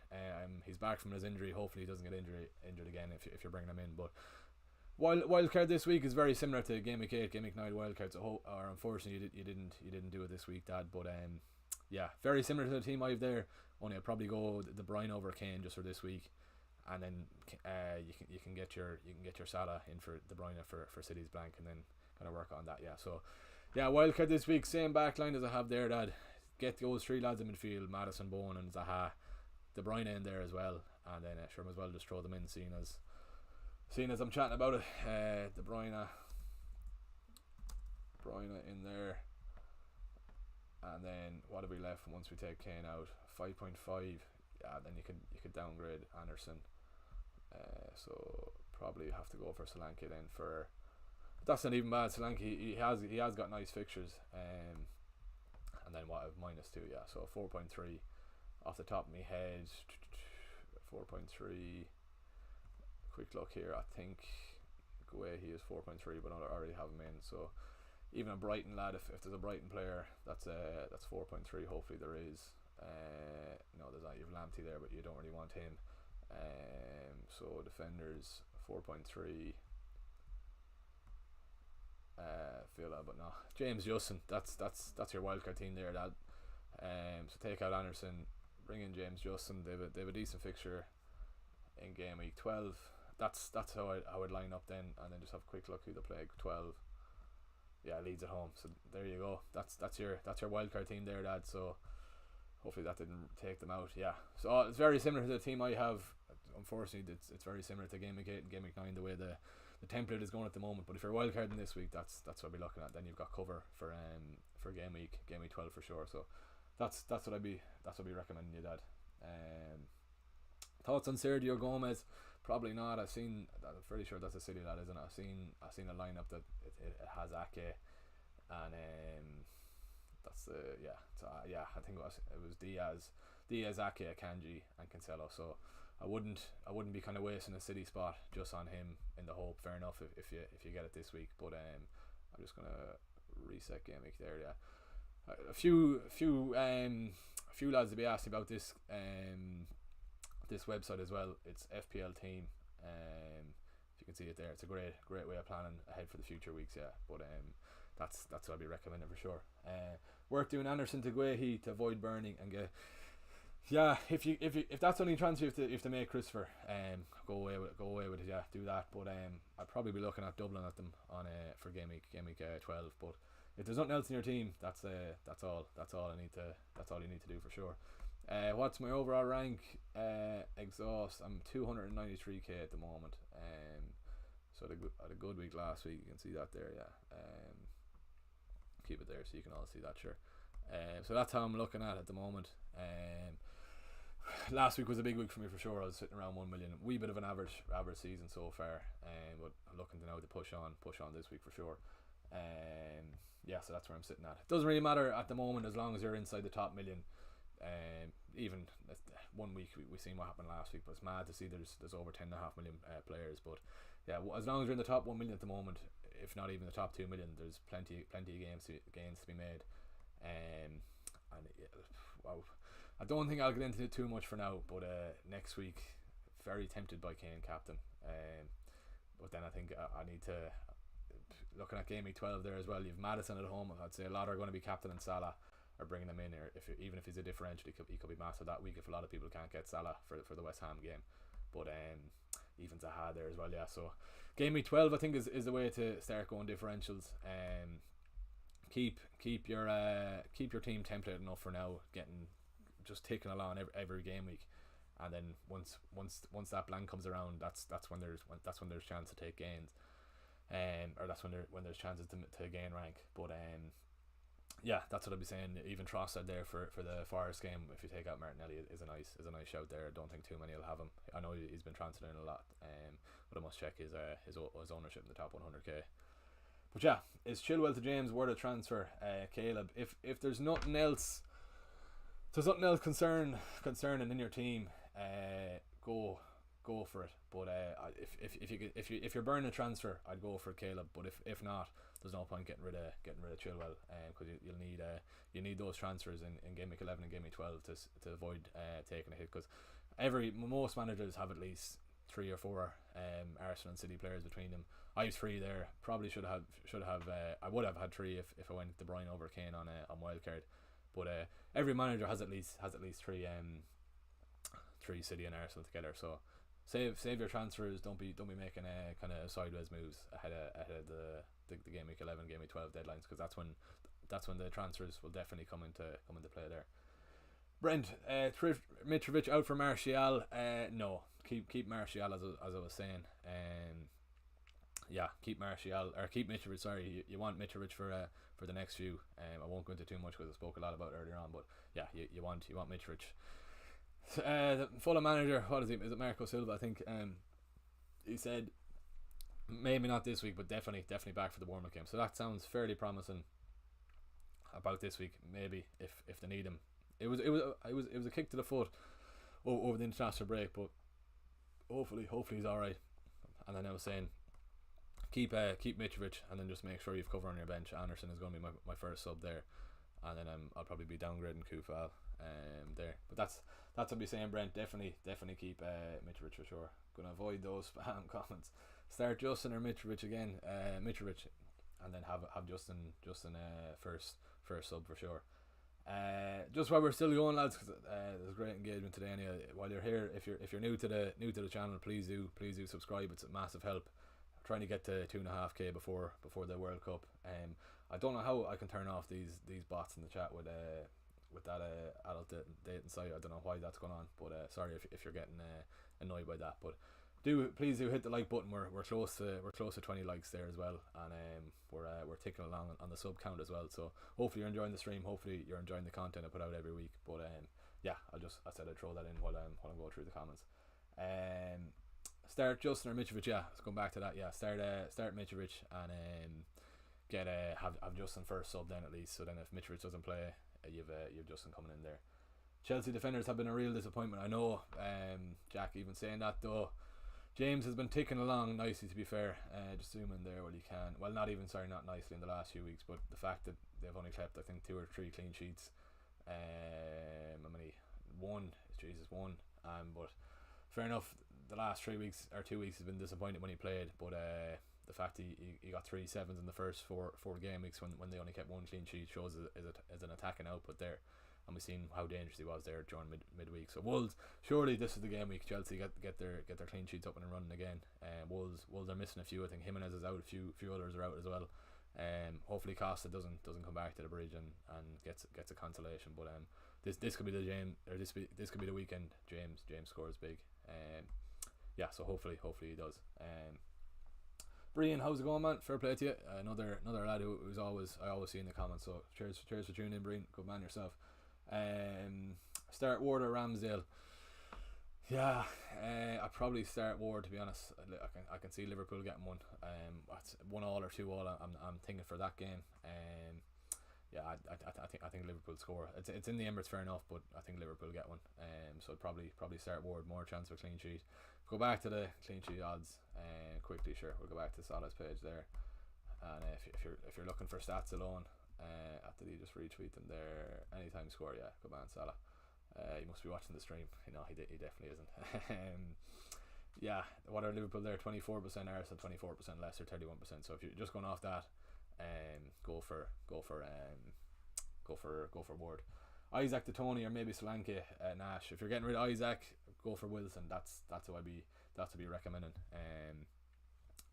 He's back from his injury. Hopefully he doesn't get injured again if you're bringing him in. But wildcard this week is very similar to game week 8, game week 9 wildcards. Or unfortunately you didn't do it this week, Dad. But yeah, very similar to the team I've there. Only I'd probably go De Bruyne over Kane just for this week, and then you can get your Salah in for De Bruyne for City's blank, and then kind of work on that. Yeah, so yeah, wildcard this week, same backline as I have there, Dad. Get those 3 lads in midfield, Madison, Bowen and Zaha, De Bruyne in there as well, and then sure as well just throw them in, seeing as I'm chatting about it. De Bruyne in there, and then what have we left once we take Kane out? 5.5. Yeah, then you could downgrade Anderson. So probably have to go for Solanke then for. But that's not even bad. Solanke he has got nice fixtures. And then what? -2. Yeah, so 4.3 off the top of my head. 4.3. Quick look here. I think he is 4.3, but I already have him in. So even a Brighton lad, if there's a Brighton player, that's 4.3. Hopefully there is. No, there's not. You've Lamptey there, but you don't really want him. So defenders 4.3. Villa, but no. James Justin. That's your wildcard team there, Dad. So take out Anderson, bring in James Justin. They have a decent fixture in game week 12. That's how I would line up then, and then just have a quick look who they play 12. Yeah, Leeds at home. So there you go. That's your wildcard team there, Dad. So hopefully that didn't take them out. Yeah. So it's very similar to the team I have. Unfortunately, it's very similar to game week 8 and game week 9 the way the template is going at the moment. But if you're wildcarding this week, that's what I'll be looking at. Then you've got cover for game week 12 for sure. So that's what I'd be recommending you, Dad. Thoughts on Sergio Gomez? Probably not. I'm pretty sure that's a City lad, isn't it? I've seen a lineup that it has Ake, and that's I think it was Diaz, Ake, Akanji, and Cancelo. So I wouldn't be kind of wasting a City spot just on him in the hope. Fair enough if you get it this week, but I'm just gonna reset game week there. Yeah, a few lads to be asked about this website as well. It's FPL Team. If you can see it there, it's a great way of planning ahead for the future weeks. Yeah, but that's what I'd be recommending for sure. Worth doing Anderson to Guehi to avoid burning and get. Yeah, if that's only transfer you have to make Christopher, go away with it. Yeah, do that. But I'd probably be looking at doubling at them on for game week 12. But if there's nothing else in your team, that's all you need to do for sure. What's my overall rank? Exhaust. I'm 293k at the moment. So I had a good week last week. You can see that there. Yeah. Keep it there so you can all see that. Sure. So that's how I'm looking at the moment. Last week was a big week for me for sure. I was sitting around 1 million. Wee bit of an average season so far. But I'm looking to now to push on this week for sure. Yeah, so that's where I'm sitting at. It doesn't really matter at the moment as long as you're inside the top million. Even 1 week we seen what happened last week, but it's mad to see there's over 10.5 million players. But yeah, as long as you're in the top 1 million at the moment, if not even the top 2 million, there's plenty of gains to be made. Wow, I don't think I'll get into it too much for now. But next week, very tempted by Kane captain. But then I think I need to. Looking at game week 12 there as well, you've Maddison at home. I'd say a lot are going to be captain and Salah are bringing him in here. Even if he's a differential, he could be massive that week if a lot of people can't get Salah for the West Ham game. But even Zaha there as well. Yeah, so game week 12 I think is the way to start going differentials. Keep your team template enough for now, just ticking along every game week, and then once that blank comes around, that's when there's chance to take gains. Or that's when there's chances to gain rank. But yeah, that's what I'd be saying. Even Trossard there for the Forest game, if you take out Martinelli, is a nice shout there. I don't think too many will have him. I know he's been transferred in a lot, but I must check his ownership in the top 100k. But yeah, is Chilwell to James worth a transfer? Caleb, if there's nothing else concerning in your team, go for it. But if you're burning a transfer, I'd go for Caleb. But if not, there's no point getting rid of Chilwell, because you need those transfers in game week 11 and game week 12 to avoid taking a hit, because most managers have at least 3 or 4 Arsenal and City players between them. I have 3 there. Probably should have I would have had 3 if I went De Bruyne over Kane on Wildcard. But every manager has at least 3 City and Arsenal together. So save your transfers. Don't be making kind of sideways moves ahead of the game week 11, game week 12 deadlines, because that's when the transfers will definitely come into play there. Brent, Mitrovic out for Martial. No, keep Martial as I was saying. Yeah, keep Mitrovic. Sorry, you want Mitrovic for the next few. I won't go into too much because I spoke a lot about it earlier on. But yeah, you want Mitrovic. The Fulham manager, what is he? Is it Marco Silva? I think. He said maybe not this week, but definitely back for the Bournemouth game. So that sounds fairly promising about this week. Maybe if they need him. It was a kick to the foot over the international break, but hopefully he's all right. And then I was saying, keep Mitrovic, and then just make sure you've cover on your bench. Anderson is going to be my first sub there, and then I'll probably be downgrading Kufal there. But that's what I'll be saying, Brent. Definitely keep Mitrovic for sure. Gonna avoid those spam comments. Start Justin or Mitrovic again. Mitrovic, and then have Justin first sub for sure. Just while we're still going, lads, because there's great engagement today. Anyway, while you're here, if you're new to the channel, please do subscribe. It's a massive help. I'm trying to get to 2.5k before the World Cup. I don't know how I can turn off these bots in the chat with that adult dating site. I don't know why that's going on, but sorry if you're getting annoyed by that. But please do hit the like button. We're close to 20 likes there as well, and we're ticking along on the sub count as well. So hopefully you're enjoying the stream. Hopefully you're enjoying the content I put out every week. But yeah, I said I'd throw that in while I'm going through the comments. Start Justin or Mitrovic. Yeah, let's go back to that. Yeah, start Mitrovic and have Justin first sub then at least. So then if Mitrovic doesn't play, you've Justin coming in there. Chelsea defenders have been a real disappointment. I know, Jack, even saying that though, James has been ticking along nicely, to be fair. Just zoom in there while you can. Well, not nicely in the last few weeks, but the fact that they've only kept, I think, 2 or 3 clean sheets. How many? One. One. But fair enough. The last 3 weeks or 2 weeks has been disappointing when he played, but the fact he got 3 sevens in the first four game weeks when they only kept 1 clean sheet shows as an attacking output there. And we've seen how dangerous he was there during midweek. So Wolves, surely this is the game week. Chelsea get their clean sheets up and running again. Wolves are missing a few. I think Jimenez is out. A few others are out as well. Hopefully Costa doesn't come back to the bridge and gets a consolation. But this could be the game, or this could be the weekend. James scores big. Yeah. So hopefully he does. Brian, how's it going, man? Fair play to you. Another lad who's I always see in the comments. So cheers for tuning in, Brian. Good man yourself. Start Ward or Ramsdale. Yeah, I probably start Ward, to be honest. I can see Liverpool getting one. 1-1 or 2-2. I'm thinking for that game. Yeah, I think Liverpool score. It's in the Emirates, fair enough, but I think Liverpool get one. So I'd probably start Ward, more chance of a clean sheet. Go back to the clean sheet odds quickly. Sure, we'll go back to Salah's page there, and if you're looking for stats alone, after you just retweet them there, anytime score, yeah, good man Salah. He must be watching the stream. He definitely isn't. Yeah, what are Liverpool there? 24%, Arsenal 24%, Leicester 31%. So if you're just going off that, go for Ward. Isaac to Tony, or maybe Solanke, Nash. If you're getting rid of Isaac, go for Wilson. That's what I'd be recommending.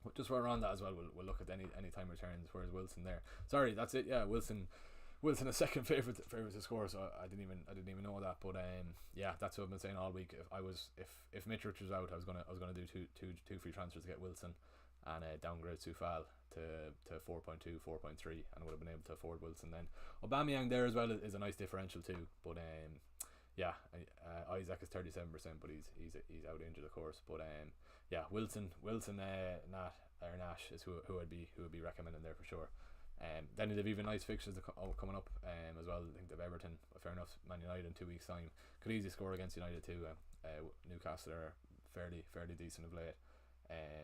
But just while we're on that as well, we'll look at any time returns. Where's Wilson there? Sorry, that's it. Yeah, Wilson a second favorite to score. So I didn't even know that. But yeah, that's what I've been saying all week. If Mitrovic was out, I was gonna do two free transfers to get Wilson, and downgrade Soufal to 4.2, 4.3, and would have been able to afford Wilson then. Aubameyang there as well is a nice differential too. But yeah, Isaac is 37%, but he's out injured, of course. But yeah, Wilson, Nash is who I'd be recommending there for sure. Then they've even nice fixtures coming up as well. I think they've Everton, fair enough. Man United in 2 weeks' time could easily score against United too. Newcastle are fairly decent of late.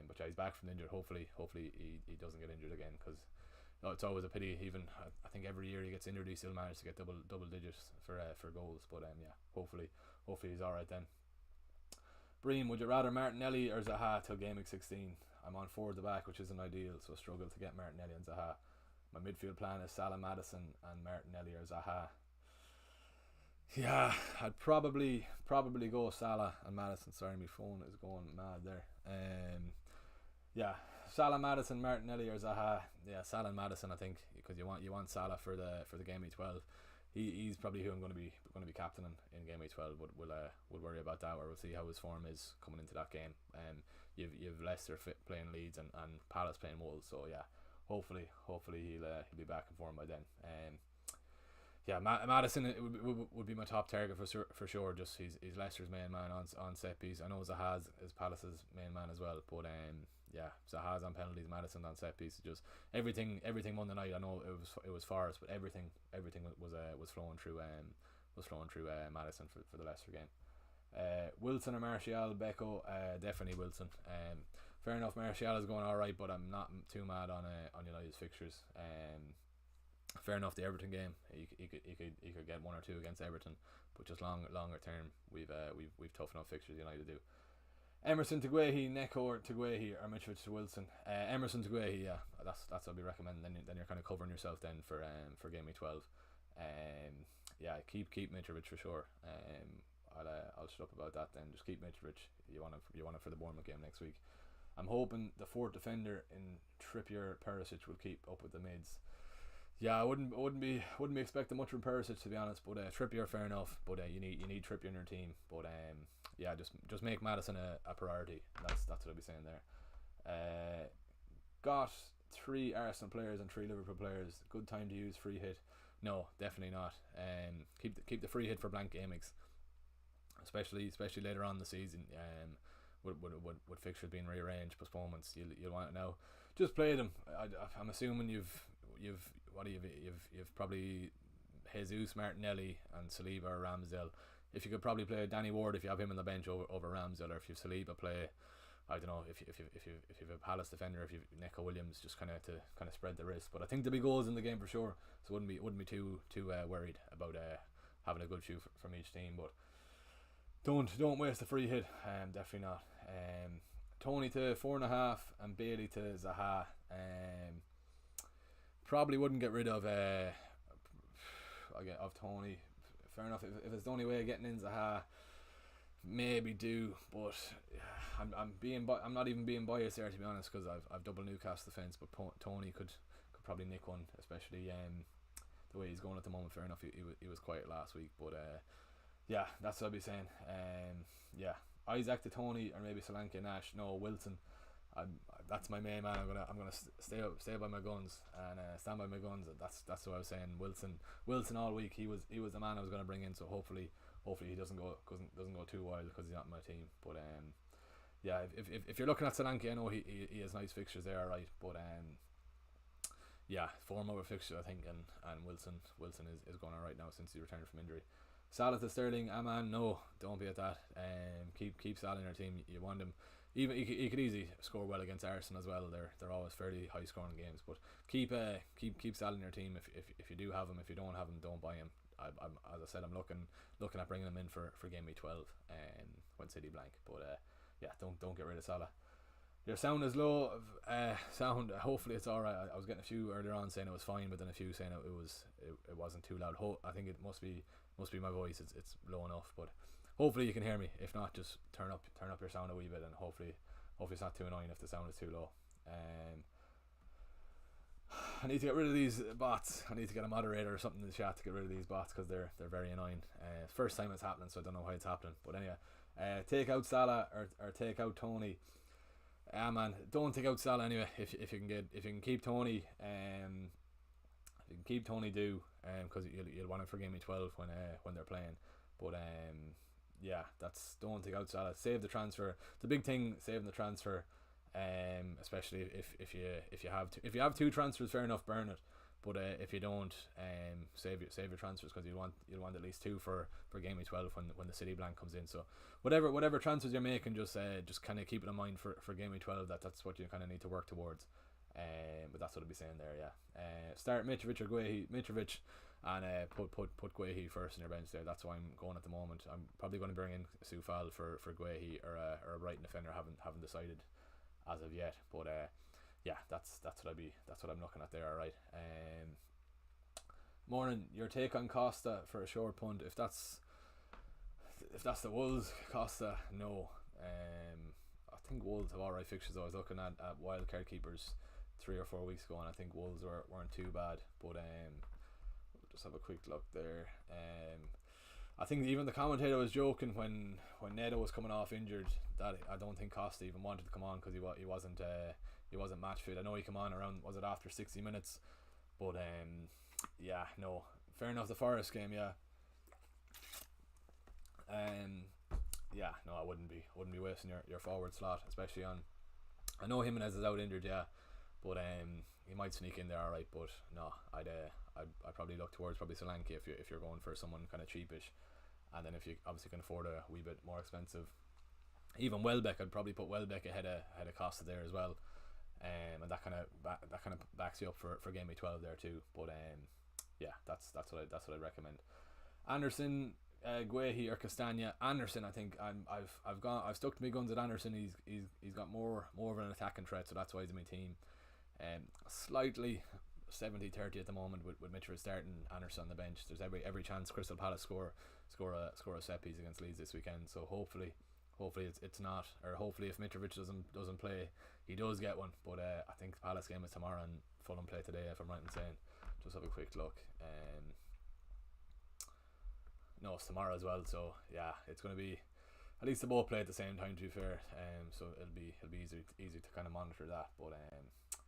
But yeah, he's back from injured. Hopefully he doesn't get injured again, because it's always a pity. Even I think every year he gets injured, he still manages to get double digits for goals. But yeah, hopefully he's alright then. Bream, would you rather Martinelli or Zaha till game week 16? I'm on 4 at the back, which isn't ideal, so I struggle to get Martinelli and Zaha. My midfield plan is Salah, Maddison, and Martinelli or Zaha. Yeah, I'd probably go Salah and Maddison. Sorry, my phone is going mad there. Yeah, Salah, Maddison, Martinelli or Zaha. Yeah, Salah and Maddison, I think, because you want Salah for the game week 12. He's probably who I'm going to be captaining in game week 12. But we'll worry about that, or we'll see how his form is coming into that game. You've Leicester playing Leeds and Palace playing Wolves. So yeah, hopefully he'll be back in form by then. Yeah, Maddison would be my top target for sure. Just he's Leicester's main man on set piece. I know Zaha is Palace's main man as well, but yeah, Zaha's on penalties, Maddison on set piece. Just everything Monday night. I know it was Forest, but everything was flowing through Maddison for the Leicester game. Wilson or Martial, Beko, definitely Wilson. Fair enough, Martial is going alright, but I'm not too mad on United's fixtures. Fair enough, the Everton game, he could get 1 or 2 against Everton, but just longer term, we've tough enough fixtures United do. Emerson to Guehi, Neko or to Guehi, or Mitrovic to Wilson. Emerson to Guehi, yeah, that's what I'd be recommending. Then you're kind of covering yourself then for game week 12. Yeah, keep Mitrovic for sure. I'll shut up about that then. Just keep Mitrovic. You want it for the Bournemouth game next week. I'm hoping the 4th defender in Trippier, Perisic will keep up with the mids. Yeah, I wouldn't be expecting much from Perisic, to be honest. But Trippier, fair enough. But you need Trippier in your team. But yeah, just make Maddison a priority. That's what I'll be saying there. Got 3 Arsenal players and 3 Liverpool players. Good time to use free hit? No, definitely not. Keep the free hit for blank gameweeks, especially later on in the season. With fixtures being rearranged, postponements, you'll want it now. Just play them. I'm assuming you've probably Jesus, Martinelli, and Saliba or Ramsdale. If you could probably play Danny Ward if you have him on the bench over Ramsdale, or if you've Saliba, play I don't know if you have a Palace defender, if you have Neco Williams, just kind of spread the risk. But I think there'll be goals in the game for sure, so wouldn't be too worried about having a good shoe from each team. But don't waste a free hit. Definitely not. Tony to 4.5 and Bailey to Zaha. Probably wouldn't get rid of Tony. Fair enough. If it's the only way of getting in Zaha, maybe do. But I'm not even being biased there, to be honest, because I've double Newcastle defence. But Tony could probably nick one, especially the way he's going at the moment. Fair enough. He was quiet last week, but yeah, that's what I'll be saying. Yeah, Isaac to Tony, or maybe Solanke Nash. No, Wilson. That's my main man. I'm gonna stay by my guns and stand by my guns. That's what I was saying. Wilson all week. He was the man I was gonna bring in. So hopefully he doesn't go too wild, because he's not in my team. But yeah, if you're looking at Solanke, I know he has nice fixtures there, alright. But yeah, form over fixture, I think, and Wilson is going alright now since he returned from injury. Salah to Sterling, man, no, don't be at that. Keep Salah in your team. You want him. Even he could easily score well against Arsenal as well. They're always fairly high scoring games. But keep Salah in your team if you do have him. If you don't have him, don't buy him. I'm as I said, I'm looking at bringing him in for game week 12 when City blank. But yeah, don't get rid of Salah. Your sound is low. Sound. Hopefully it's all right. I was getting a few earlier on saying it was fine, but then a few saying it wasn't too loud. I think it must be my voice. It's low enough, but hopefully you can hear me. If not, just turn up your sound a wee bit, and hopefully it's not too annoying if the sound is too low. I need to get rid of these bots. I need to get a moderator or something in the chat to get rid of these bots, because they're very annoying. First time it's happening, so I don't know why it's happening. But anyway, take out Salah or take out Tony. Man, don't take out Salah anyway. If you can keep Tony, do, because you'll want it for game week 12 when they're playing. But yeah, don't take out Salah. Save the transfer. The big thing, saving the transfer. Especially if you have two transfers, fair enough, burn it. But if you don't, save your transfers, because you'll want at least two for game week 12 when the City blank comes in. So whatever transfers you're making, just kind of keep it in mind for game week 12. That's what you kind of need to work towards. But that's what I'll be saying there. Yeah. Start Mitrovic or Guehi. Mitrovic, and put Guehi first in your bench there. That's why I'm going at the moment. I'm probably going to bring in Soufal for Guehi or a Brighton defender. Haven't decided as of yet. But yeah, that's what I'm looking at there. All right. Morning, your take on Costa for a short punt. If that's the Wolves, Costa, no. I think Wolves have alright fixtures. I was looking at wildcard keepers 3 or 4 weeks ago, and I think Wolves weren't too bad. But we'll just have a quick look there. I think even the commentator was joking when Neto was coming off injured, that I don't think Costa even wanted to come on, because he wasn't match fit. I know he came on around, was it after 60 minutes? But yeah, no, fair enough. The Forest game, yeah. Yeah, no, I wouldn't be wasting your forward slot, especially on. I know Jimenez is out injured, yeah, but he might sneak in there, all right. But no, I'd probably look towards Solanke if you're going for someone kind of cheapish, and then if you obviously can afford a wee bit more expensive, even Welbeck, I'd probably put Welbeck ahead of Costa there as well, and that kind of backs you up for game week 12 there too. But yeah, that's what I'd recommend. Anderson, Guehi or Castagna. Anderson, I think I've stuck to my guns at Anderson. He's got more of an attacking threat, so that's why he's in my team. Slightly 70-30 at the moment with Mitrovic starting, Anderson on the bench. There's every chance Crystal Palace score a set piece against Leeds this weekend. So hopefully it's not, or hopefully if Mitrovic doesn't play, he does get one. But I think the Palace game is tomorrow and Fulham play today, if I'm right in saying. Just have a quick look. No, it's tomorrow as well. So yeah, it's going to be, at least they both play at the same time, to be fair. So it'll be easy to kind of monitor that. But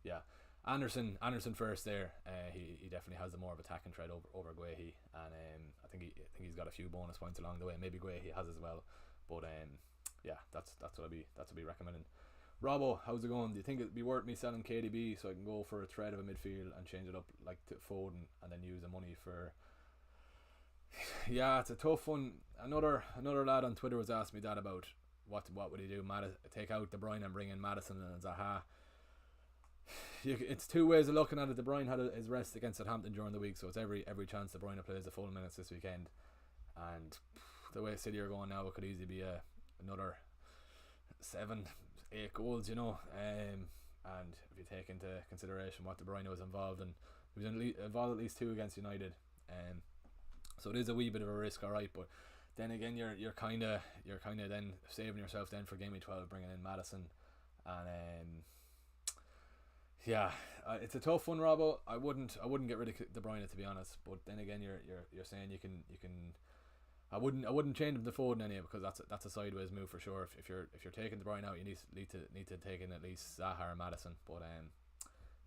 yeah, Anderson first there. He definitely has the more of attacking threat over Guehi, and I think he's got a few bonus points along the way. Maybe Guehi has as well. But yeah, that's what I'll be recommending. Robbo, how's it going? Do you think it'd be worth me selling KDB so I can go for a thread of a midfield and change it up like to Foden, and then use the money for? Yeah, it's a tough one. Another lad on Twitter was asking me that about what would he do? Take out De Bruyne and bring in Maddison and Zaha. It's two ways of looking at it. De Bruyne had his rest against Southampton during the week, so it's every chance De Bruyne plays the full minutes this weekend. And the way City are going now, it could easily be another 7-8 goals, you know. And if you take into consideration what De Bruyne was involved in, he was involved at least 2 against United. So it is a wee bit of a risk, alright. But then again, you're kind of then saving yourself then for game week 12, bringing in Maddison, and yeah, it's a tough one, Robbo. I wouldn't get rid of De Bruyne, to be honest. But then again, you're saying you can. I wouldn't change him to Foden anyway, because that's a sideways move for sure. If you're taking De Bruyne out, you need to take in at least Zaha or Maddison. But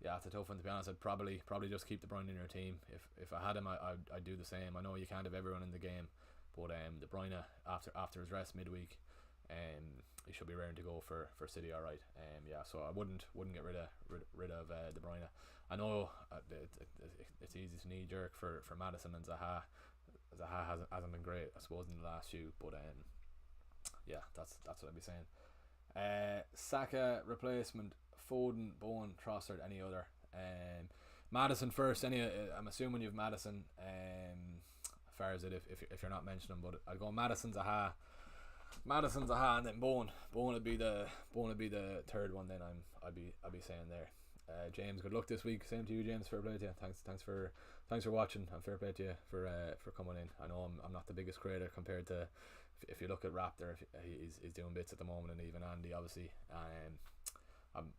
yeah, it's a tough one, to be honest. I'd probably just keep De Bruyne in your team. If I had him, I'd do the same. I know you can't have everyone in the game, but De Bruyne after his rest midweek, he should be raring to go for City, all right. Yeah, so I wouldn't get rid of De Bruyne. I know it's easy to knee jerk for Maddison and Zaha. Zaha hasn't been great, I suppose, in the last few, but yeah, that's what I'd be saying. Saka replacement: Foden, Bowen, Trossard, any other. Maddison first. I'm assuming you've Maddison. As far as it, if you're not mentioning him, but I'll go Maddison, Zaha, and then Bowen. Bowen would be the third one. Then I'll be saying there. James, good luck this week. Same to you, James. Fair play to you. Thanks for watching, and fair play to you for coming in. I know I'm not the biggest creator compared to, if you look at Raptor, he's doing bits at the moment, and even Andy, obviously. I'm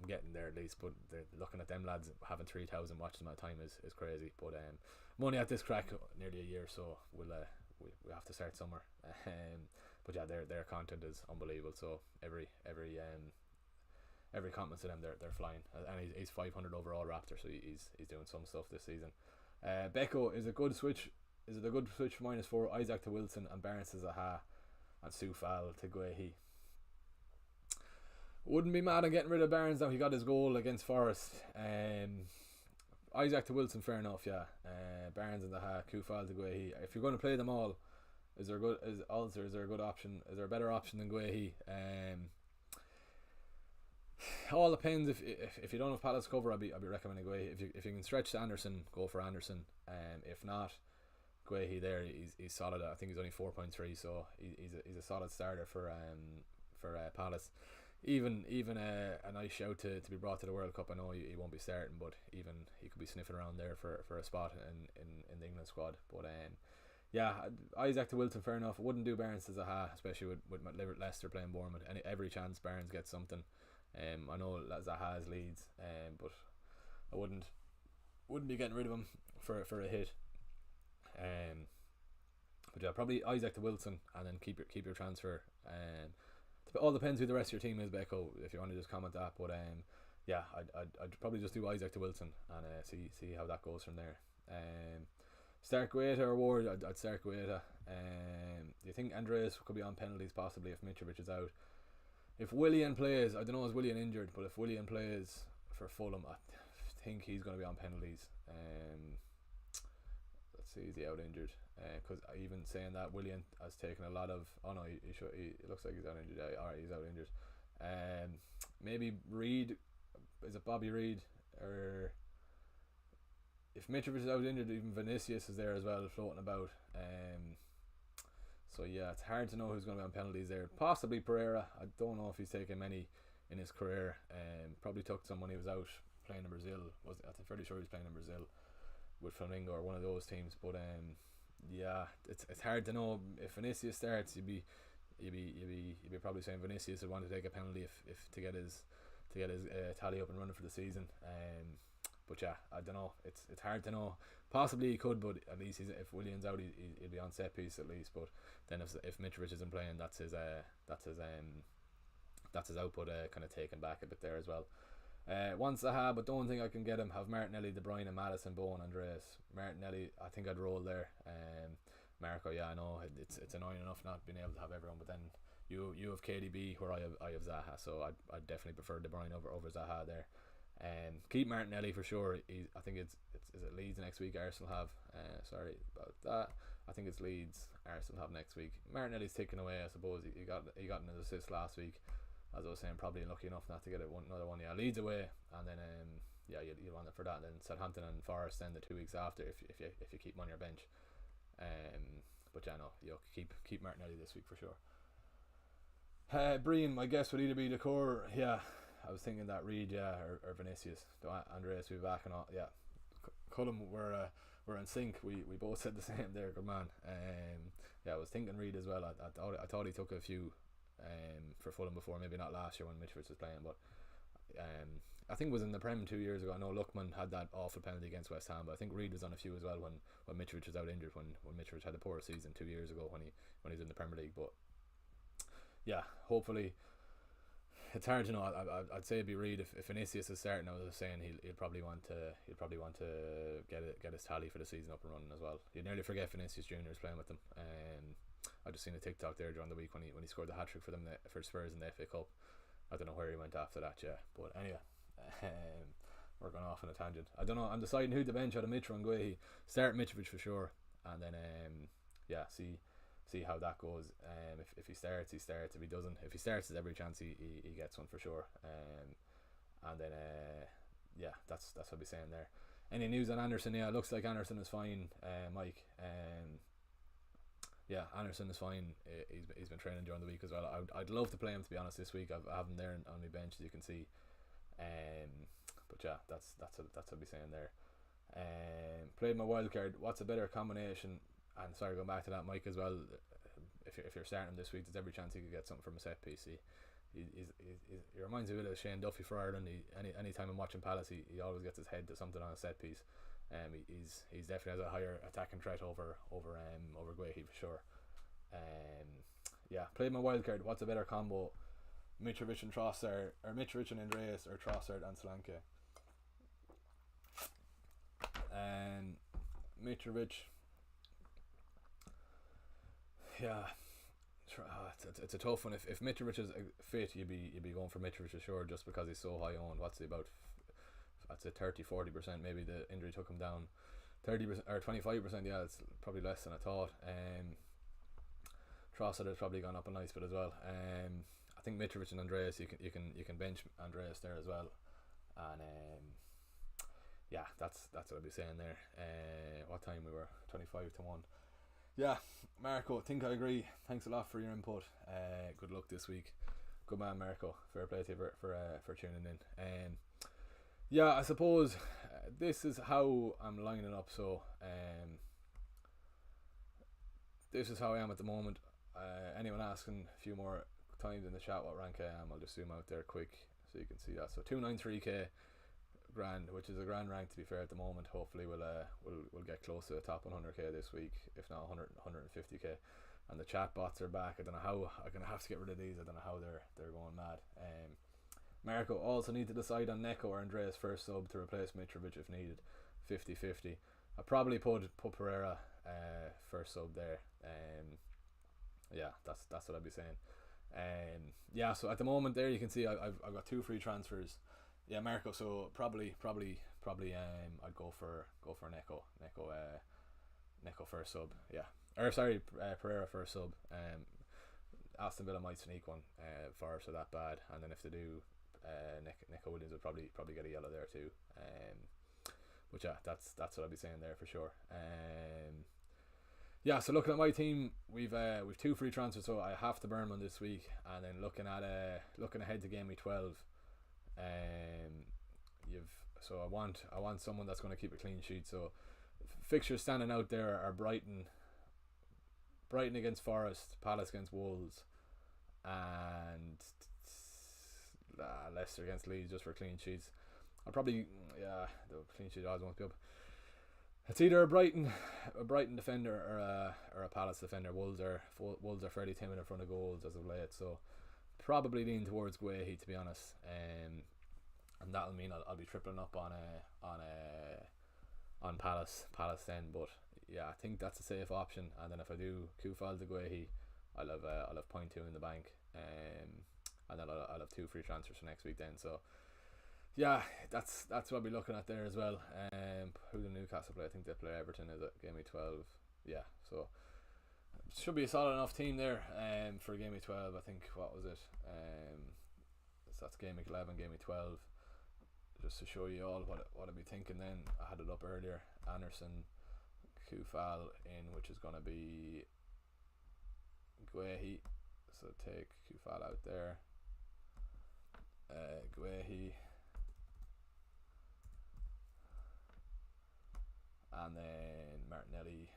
getting there at least, but looking at them lads having 3,000 watches in my time is crazy. But I'm only at this crack nearly a year, so we have to start somewhere. But yeah, their content is unbelievable. So every compliment to them, they're flying, and he's 500 overall Raptor, so he's doing some stuff this season. Beko, is it a good switch? Is it a good switch for -4? Isaac to Wilson and Barnes to Zaha and Soufal to Guehi. Wouldn't be mad on getting rid of Barnes now. He got his goal against Forest. Isaac to Wilson, fair enough, yeah. Barnes and Zaha, Soufal to Guehi. If you're going to play them all, is there a good option? Is there a better option than Guehi? All depends. If you don't have Palace cover, I'd be recommending Guehi. If you can stretch to Anderson, go for Anderson. If not, Guehi there, he's solid. I think he's only 4.3, so he's a solid starter for Palace. Even a nice shout to be brought to the World Cup. I know he won't be starting, but even he could be sniffing around there for a spot in the England squad. But yeah, Isaac to Wilson, fair enough. I wouldn't do Barnes to Zaha, especially with Leicester playing Bournemouth. Every chance Barnes gets something. I know Zaha has Leeds, but I wouldn't be getting rid of him for a hit. But yeah, probably Isaac to Wilson, and then keep your transfer. It all depends who the rest of your team is, Beko, if you want to just comment that. But yeah, I'd probably just do Isaac to Wilson and see how that goes from there. Start Guaita or Ward? I'd start Guaita. Do you think Andreas could be on penalties possibly if Mitrovic is out? If Willian plays, I don't know, is Willian injured, but if Willian plays for Fulham, I think he's going to be on penalties. Let's see, is he out injured? Because even saying that, Willian has taken a lot of. Oh no, he it looks like he's out injured. Alright, he's out injured. Maybe Reed. Is it Bobby Reed? Or if Mitrovic is out injured, even Vinicius is there as well, floating about. So yeah, it's hard to know who's going to be on penalties there. Possibly Pereira. I don't know if he's taken many in his career. Probably took some when he was out playing in Brazil. I'm fairly sure he was playing in Brazil with Flamengo or one of those teams. But yeah, it's hard to know. If Vinicius starts, you'd be probably saying Vinicius would want to take a penalty if to get his tally up and running for the season. But yeah, I don't know. It's hard to know. Possibly he could, but at least if Willian's out, he'll be on set piece at least. But then if Mitrovic isn't playing, that's his output kind of taken back a bit there as well. Wants to have, but don't think I can get him. Have Martinelli, De Bruyne, Maddison, Bowen, Andreas. Martinelli, I think I'd roll there. Marco, yeah, I know it's annoying enough not being able to have everyone, but then you have KDB where I have Zaha, so I'd definitely prefer De Bruyne over Zaha there. Keep Martinelli for sure. I think it's it Leeds next week. Arsenal have. Sorry about that. I think it's Leeds Arsenal have next week. Martinelli's ticking away, I suppose. He got an assist last week, as I was saying, probably lucky enough not to get another one. Yeah, Leeds away, and then you want it for that. And then Southampton and Forest then the 2 weeks after if you keep him on your bench. But yeah, no, you keep Martinelli this week for sure. Brian, my guess would either be the core. Yeah, I was thinking that Reed, or Vinicius. Andreas will be back and all. Yeah, Cullum we're in sync. We both said the same there. Good man. Yeah, I was thinking Reed as well. I thought he took a few for Fulham before, maybe not last year when Mitrovic was playing, but I think it was in the Prem 2 years ago. I know Lookman had that awful penalty against West Ham, but I think Reed was on a few as well when Mitrovic was out injured, when Mitrovic had a poor season 2 years ago when he was in the Premier League. But yeah, hopefully. It's hard to know. I'd say it'd be Reed if Vinicius is starting. I was saying he'll probably want to get his tally for the season up and running as well. You'd nearly forget Vinicius Junior is playing with them. I just seen a TikTok there during the week when he scored the hat trick for them for Spurs in the FA Cup. I don't know where he went after that, but anyway, we're going off on a tangent. I don't know. I'm deciding who to bench out of Mitro and Guehi. Start Mitrovic for sure, and then see how that goes. If he starts, he starts. If he doesn't, if he starts, there's every chance he gets one for sure. And then that's what I'll be saying there. Any news on Anderson? Yeah, it looks like Anderson is fine, Mike. Yeah, Anderson is fine. He's been training during the week as well. I'd love to play him, to be honest, this week. I have him there on my bench, as you can see. But yeah, that's what I'll be saying there. Played my wildcard. What's a better combination? And sorry, going back to that, Mike, as well. If you're starting him this week, there's every chance he could get something from a set piece. He reminds me a bit of Shane Duffy for Ireland. Any time I'm watching Palace, he always gets his head to something on a set piece. He's definitely has a higher attacking threat over Guehi for sure. Yeah, played my wildcard. What's a better combo? Mitrovic and Trossard, or Mitrovic and Andreas, or Trossard and Solanke? Mitrovic. Yeah, it's a tough one. If Mitrovic is fit, you'd be going for Mitrovic for sure, just because he's so high owned. What's he about? I'd say 30-40%. Maybe the injury took him down 30% or 25%. Yeah, it's probably less than I thought. Trossard has probably gone up a nice bit as well. I think Mitrovic and Andreas, you can bench Andreas there as well, and yeah, that's what I'll be saying there. What time we were? 25 to 1. Yeah, Marco, I think I agree. Thanks a lot for your input. Good luck this week. Good man, Marco. Fair play to you for tuning in. Yeah, I suppose this is how I'm lining up. So this is how I am at the moment. Anyone asking a few more times in the chat what rank I am, I'll just zoom out there quick so you can see that. So 293k grand, which is a grand rank, to be fair, at the moment. Hopefully we'll get close to the top 100k this week, if not 150k. And the chat bots are back. I don't know how. I'm gonna have to get rid of these. I don't know how they're going mad. Marco also need to decide on Neko or Andreas first sub to replace Mitrovic if needed. 50-50. I probably put Pereira first sub there. Yeah, that's what I'd be saying. Yeah, so at the moment there you can see I've got 2 free transfers. Yeah, Marco. So probably I'd go for Neko first sub. Yeah, or sorry, Pereira first sub. Aston Villa might sneak one. Forest are that bad, and then if they do, Neko Williams will probably get a yellow there too. But yeah, that's what I'd be saying there for sure. Yeah, so looking at my team, we've 2 free transfers, so I have to burn one this week, and then looking ahead to game week 12. So I want someone that's going to keep a clean sheet. So fixtures standing out there are Brighton against Forest, Palace against Wolves, and Leicester against Leeds, just for clean sheets. I'll probably the clean sheet odds won't be up. It's either a Brighton defender or a Palace defender. Wolves are fairly timid in front of goals as of late, so probably lean towards Guehi, to be honest. And that'll mean I'll be tripling up on Palace then. But yeah, I think that's a safe option. And then if I do Kufal to Guehi, I'll have 0.2 in the bank. And then I'll have 2 free transfers for next week then. So yeah, that's what I'll be looking at there as well. Who do Newcastle play? I think they play Everton. Is it game week 12? yeah, so should be a solid enough team there for game week 12. I think, what was it, so that's game week 11, game week 12, just to show you all what I'd be thinking. Then I had it up earlier, Anderson, Kufal in, which is going to be Guehi, so take Kufal out there, Guehi, and then Martinelli,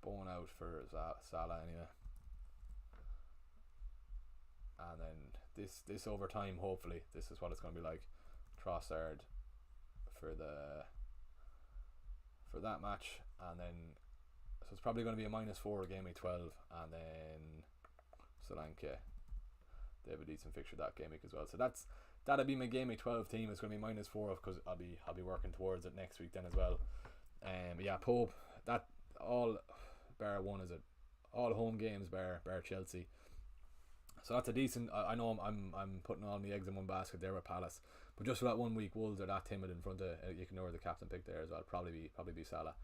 Bone out for Salah anyway, and then this over time, hopefully this is what it's going to be like. Trossard for that match, and then so it's probably going to be a -4 game week 12, and then Solanke, they have a decent fixture that game week as well. So that'll be my game week 12 team. It's going to be -4 because I'll be working towards it next week then as well. Yeah, Pope, that all bar one, is it all home games bar Chelsea. So that's a decent. I know I'm putting all my eggs in one basket there with Palace, but just for that 1 week, Wolves are that timid in front of. You can know where the captain pick there as well. Probably be Salah.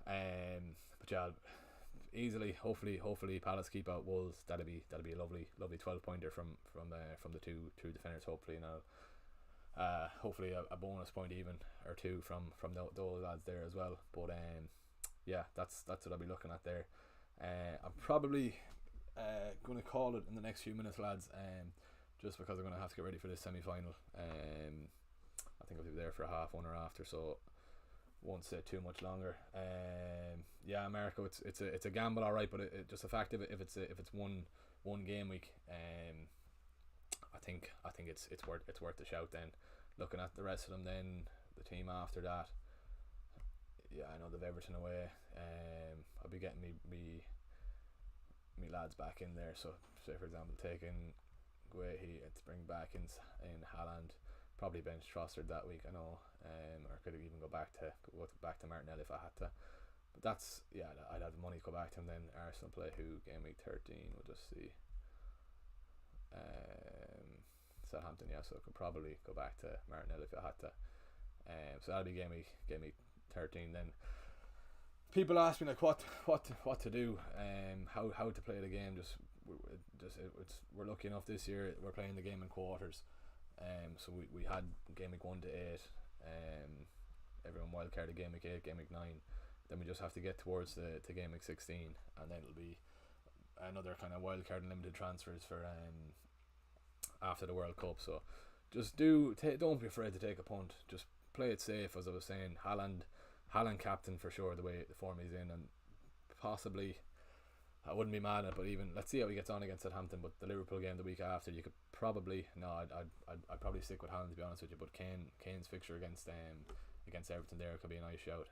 But yeah, easily. Hopefully Palace keep out Wolves. That'll be a lovely 12-pointer from the two defenders. Hopefully, and hopefully a bonus point even or two from those lads there as well. But yeah, that's what I'll be looking at there. I'm probably going to call it in the next few minutes, lads, just because I'm going to have to get ready for this semi-final. I think I'll be there for a half, 1 or after, so won't say too much longer. Yeah, America, it's a gamble, all right, but it just the fact of it, if it's one game week, I think it's worth the shout. Then looking at the rest of them, then the team after that, yeah, I know they've Everton away. I'll be getting me lads back in there. So say for example, taking Guehi to bring back in Haaland, probably bench Trossard that week, I know, or could even go back to Martinelli if I had to. But that's, yeah, I'd have the money to go back to him. Then Arsenal play who game week 13? We'll just see. Southampton, yeah, so I could probably go back to Martinelli if I had to. So that'll be game week 13. Then people ask me like what to do, how to play the game. We're lucky enough this year we're playing the game in quarters. So we had game week 1 to 8. Everyone wildcarded game week 8, game week 9. Then we just have to get towards the game week 16, and then it'll be another kind of wildcard and limited transfers for after the World Cup. So just don't be afraid to take a punt. Just play it safe, as I was saying. Haaland captain for sure, the way the form he's in, and possibly I wouldn't be mad at it, but even let's see how he gets on against Southampton. But the Liverpool game the week after, you could probably I'd probably stick with Haaland, to be honest with you. But Kane's fixture against Everton there could be a nice shout.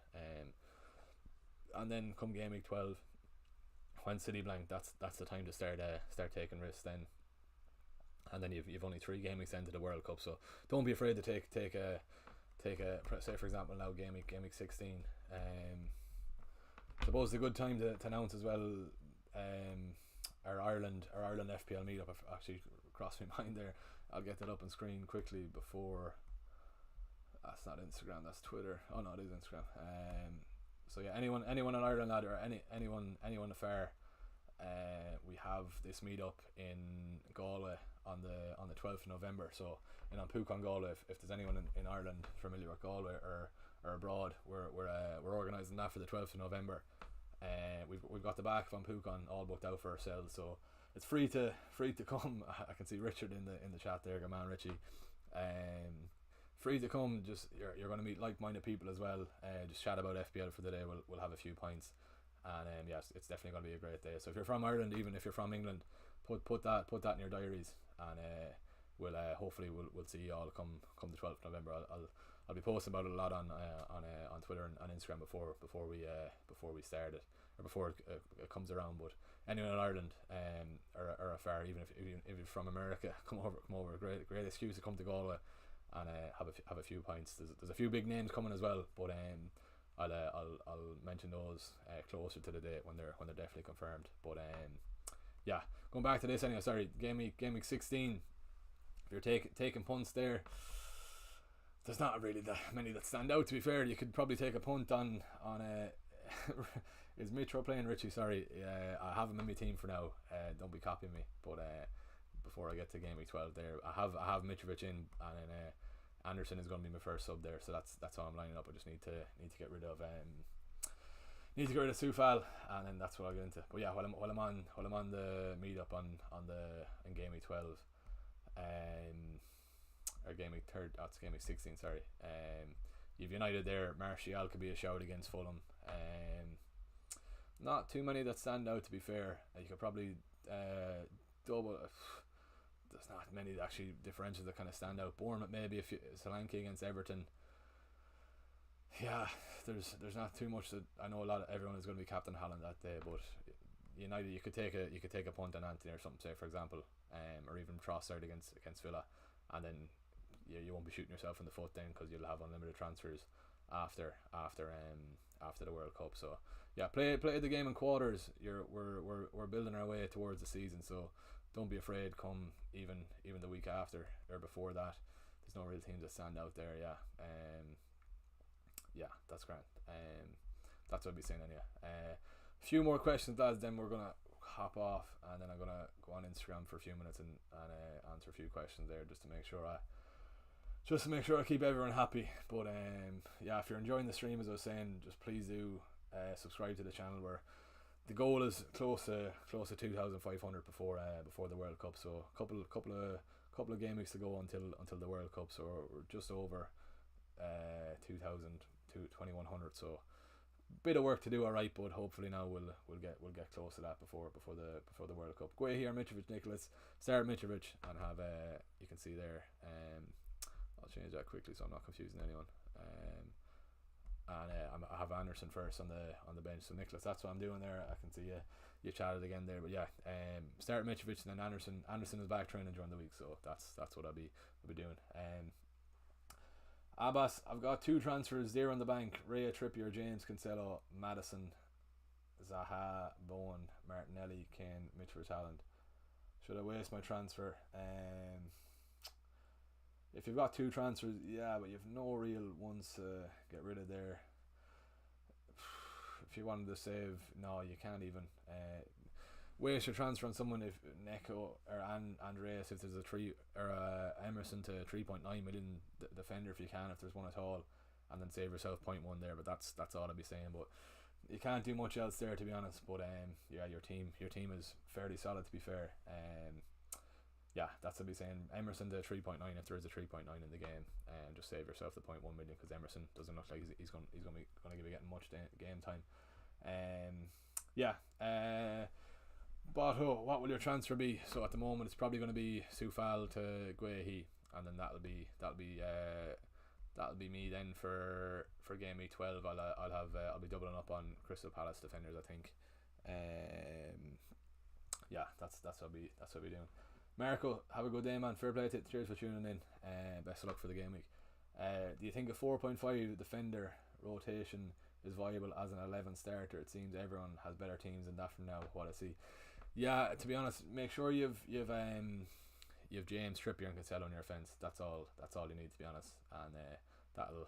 And then come game week 12, when City blank, that's the time to start taking risks then. And then you've only 3 game weeks into the World Cup, so don't be afraid to take a say for example now game week 16. I suppose it's a good time to announce as well our Ireland FPL meetup. I've actually crossed my mind there. I'll get that up on screen quickly before. That's not Instagram, that's Twitter. Oh no, it is Instagram. So yeah, anyone in Ireland lad, or anyone afar, we have this meetup in Galway on the 12th of November. So in Pucon, Galway. If there's anyone in Ireland familiar with Galway or abroad, we're organising that for the 12th of November. We've got the back from Pucon all booked out for ourselves, so it's free to come. I can see Richard in the chat there. Good man, Richie. Free to come. Just you're going to meet like-minded people as well. Just chat about FPL for the day. We'll have a few pints, and yes, it's definitely going to be a great day. So if you're from Ireland, even if you're from England, put that in your diaries, and we'll hopefully we'll see you all come the 12th of November. I'll be posting about it a lot on Twitter and Instagram before we start it, or before it comes around. But anyone in Ireland or afar, even if you're from America, come over. Great excuse to come to Galway and have a few pints. There's a few big names coming as well, but I'll mention those closer to the date when they're definitely confirmed. But yeah, going back to this anyway. Sorry, game week 16. If you're taking punts there, there's not really that many that stand out. To be fair, you could probably take a punt on is Mitro playing Richie? Sorry, I have him in my team for now. Don't be copying me. But before I get to game week 12, there I have Mitrovic in, and then Anderson is going to be my first sub there. So that's how I'm lining up. I just need to get rid of Sufal, and then that's what I'll get into. But yeah, while I'm on the meetup in game week 12, or game week 16. Sorry. You've United there. Martial could be a shout against Fulham. Not too many that stand out, to be fair. You could probably double. There's not many actually differentials that kind of stand out. Bournemouth maybe, if Solanke against Everton. Yeah, there's not too much that I know. Everyone is going to be captain Haaland that day, but United, you could take a punt on Anthony or something, say for example, or even Trossard against Villa, and then you won't be shooting yourself in the foot then, because you'll have unlimited transfers after the World Cup. So yeah, play the game in quarters. We're building our way towards the season, so don't be afraid. Come even the week after or before that, there's no real teams that stand out there. Yeah, that's grand. That's what I'll be saying anyway. A few more questions, lads, then we're gonna hop off, and then I'm gonna go on Instagram for a few minutes and answer a few questions there, just to make sure I keep everyone happy. But yeah, if you're enjoying the stream, as I was saying, just please do subscribe to the channel. Where the goal is close to 2,500 before the World Cup. So a couple of game weeks to go until the World Cup. So we're just over 2,100. So bit of work to do, alright, but hopefully now we'll get close to that before the World Cup. Go here, Mitrovic, Nicholas. Start Mitrovic and have you can see there. I'll change that quickly so I'm not confusing anyone. And I have Anderson first on the bench. So Nicholas, that's what I'm doing there. I can see you chatted again there, but yeah, start Mitrovic and then Anderson is back training during the week, so that's what I'll be doing. Abbas, I've got 2 transfers there on the bank: Raya, Trippier, James, Cancelo, Madison, Zaha, Bowen, Martinelli, Kane, Mitrovic, Haaland. Should I waste my transfer? If you've got 2 transfers, yeah, but you've no real ones to get rid of there. If you wanted to save, no, you can't even waste your transfer on someone. If Neko or Andreas, if there's a 3 or Emerson to 3.9 million defender, if you can, if there's one at all, and then save yourself 0.1 there. But that's all I'll be saying. But you can't do much else there, to be honest. But yeah, your team is fairly solid, to be fair. Yeah, that's what I'll be saying. Emerson to 3.9 if there is a 3.9 in the game, and just save yourself the 0.1 million, because Emerson doesn't look like he's going to be getting much game time. Yeah. But what will your transfer be? So at the moment it's probably going to be Sufal to Guehi, and then that'll be me then for game week 12. I'll be doubling up on Crystal Palace defenders, I think. Yeah, that's what I'll be doing. Marco, have a good day, man. Fair play to you. Cheers for tuning in. Best of luck for the game week. Do you think a 4.5 defender rotation is viable as an 11 starter? It seems everyone has better teams than that from now, what I see. Yeah, to be honest, make sure you've James, Trippier and Cancelo on your offense. That's all you need, to be honest, and that'll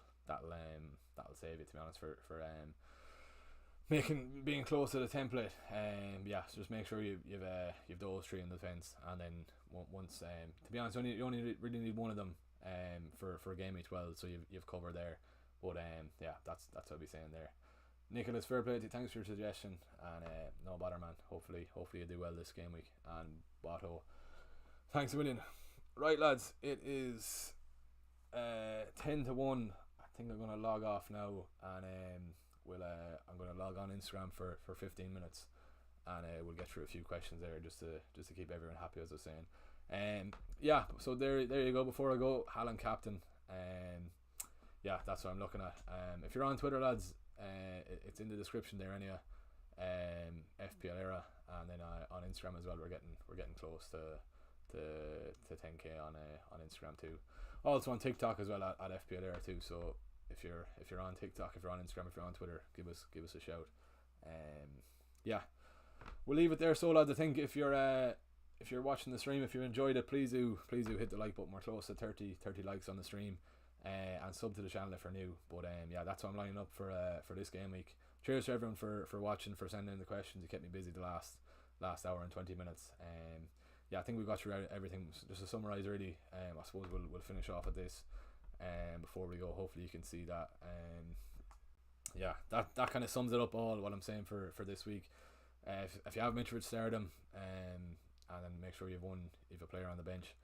save you, to be honest, for being close to the template. Yeah, so just make sure you've those 3 in the defense, and then once to be honest, you only really need one of them for game week 12, so you've covered there. But yeah, that's what I'll be saying there. Nicholas, fair play to you. Thanks for your suggestion, and no bother, man. Hopefully you do well this game week. And Bato, thanks a million. Right, lads, it is 10 to 1. I think I'm gonna log off now, and I'm gonna log on Instagram for 15 minutes, and we'll get through a few questions there just to keep everyone happy, as I was saying. Yeah, so there you go. Before I go, Haaland captain. Yeah, that's what I'm looking at. If you're on Twitter, lads, it's in the description there anyway. FPL era, and then on Instagram as well. We're getting close to 10k on Instagram too. Also on TikTok as well at FPL era too. So if you're on TikTok, if you're on Instagram, if you're on Twitter, give us a shout. Yeah, we'll leave it there. So lads, I think if you're watching the stream, if you enjoyed it, please do hit the like button. We're close to 30 likes on the stream. and sub to the channel if you're new. But yeah, that's what I'm lining up for this game week. Cheers to everyone for watching, for sending in the questions. You kept me busy the last hour and 20 minutes. Yeah, I think we got through everything. Just to summarise, really, I suppose we'll finish off at this. Before we go, hopefully you can see that. Yeah, that kind of sums it up all what I'm saying for this week. If you have Mitrovic, start him, and then make sure you've a player on the bench.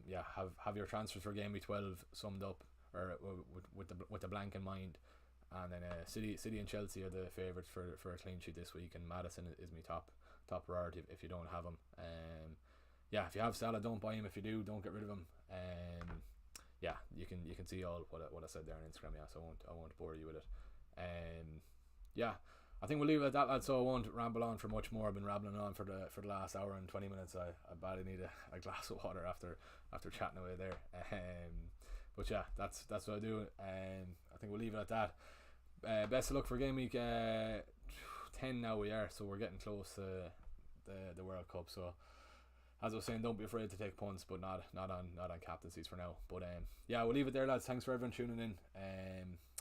Yeah, have your transfers for game week 12 summed up, or with the blank in mind. And then City and Chelsea are the favourites for a clean sheet this week, and Maddison is my top priority if you don't have him. Yeah, if you have Salah, don't buy him. If you do, don't get rid of him. Yeah, you can see all what I said there on Instagram. Yeah, so I won't bore you with it. Yeah, I think we'll leave it at that, lads. So I won't ramble on for much more. I've been rambling on for the last hour and 20 minutes. I badly need a glass of water after chatting away there. But yeah, that's what I do. I think we'll leave it at that. Best of luck for game week 10 now we are, so we're getting close to the World Cup. So as I was saying, don't be afraid to take punts, but not on captaincies for now. But yeah, we'll leave it there, lads. Thanks for everyone tuning in.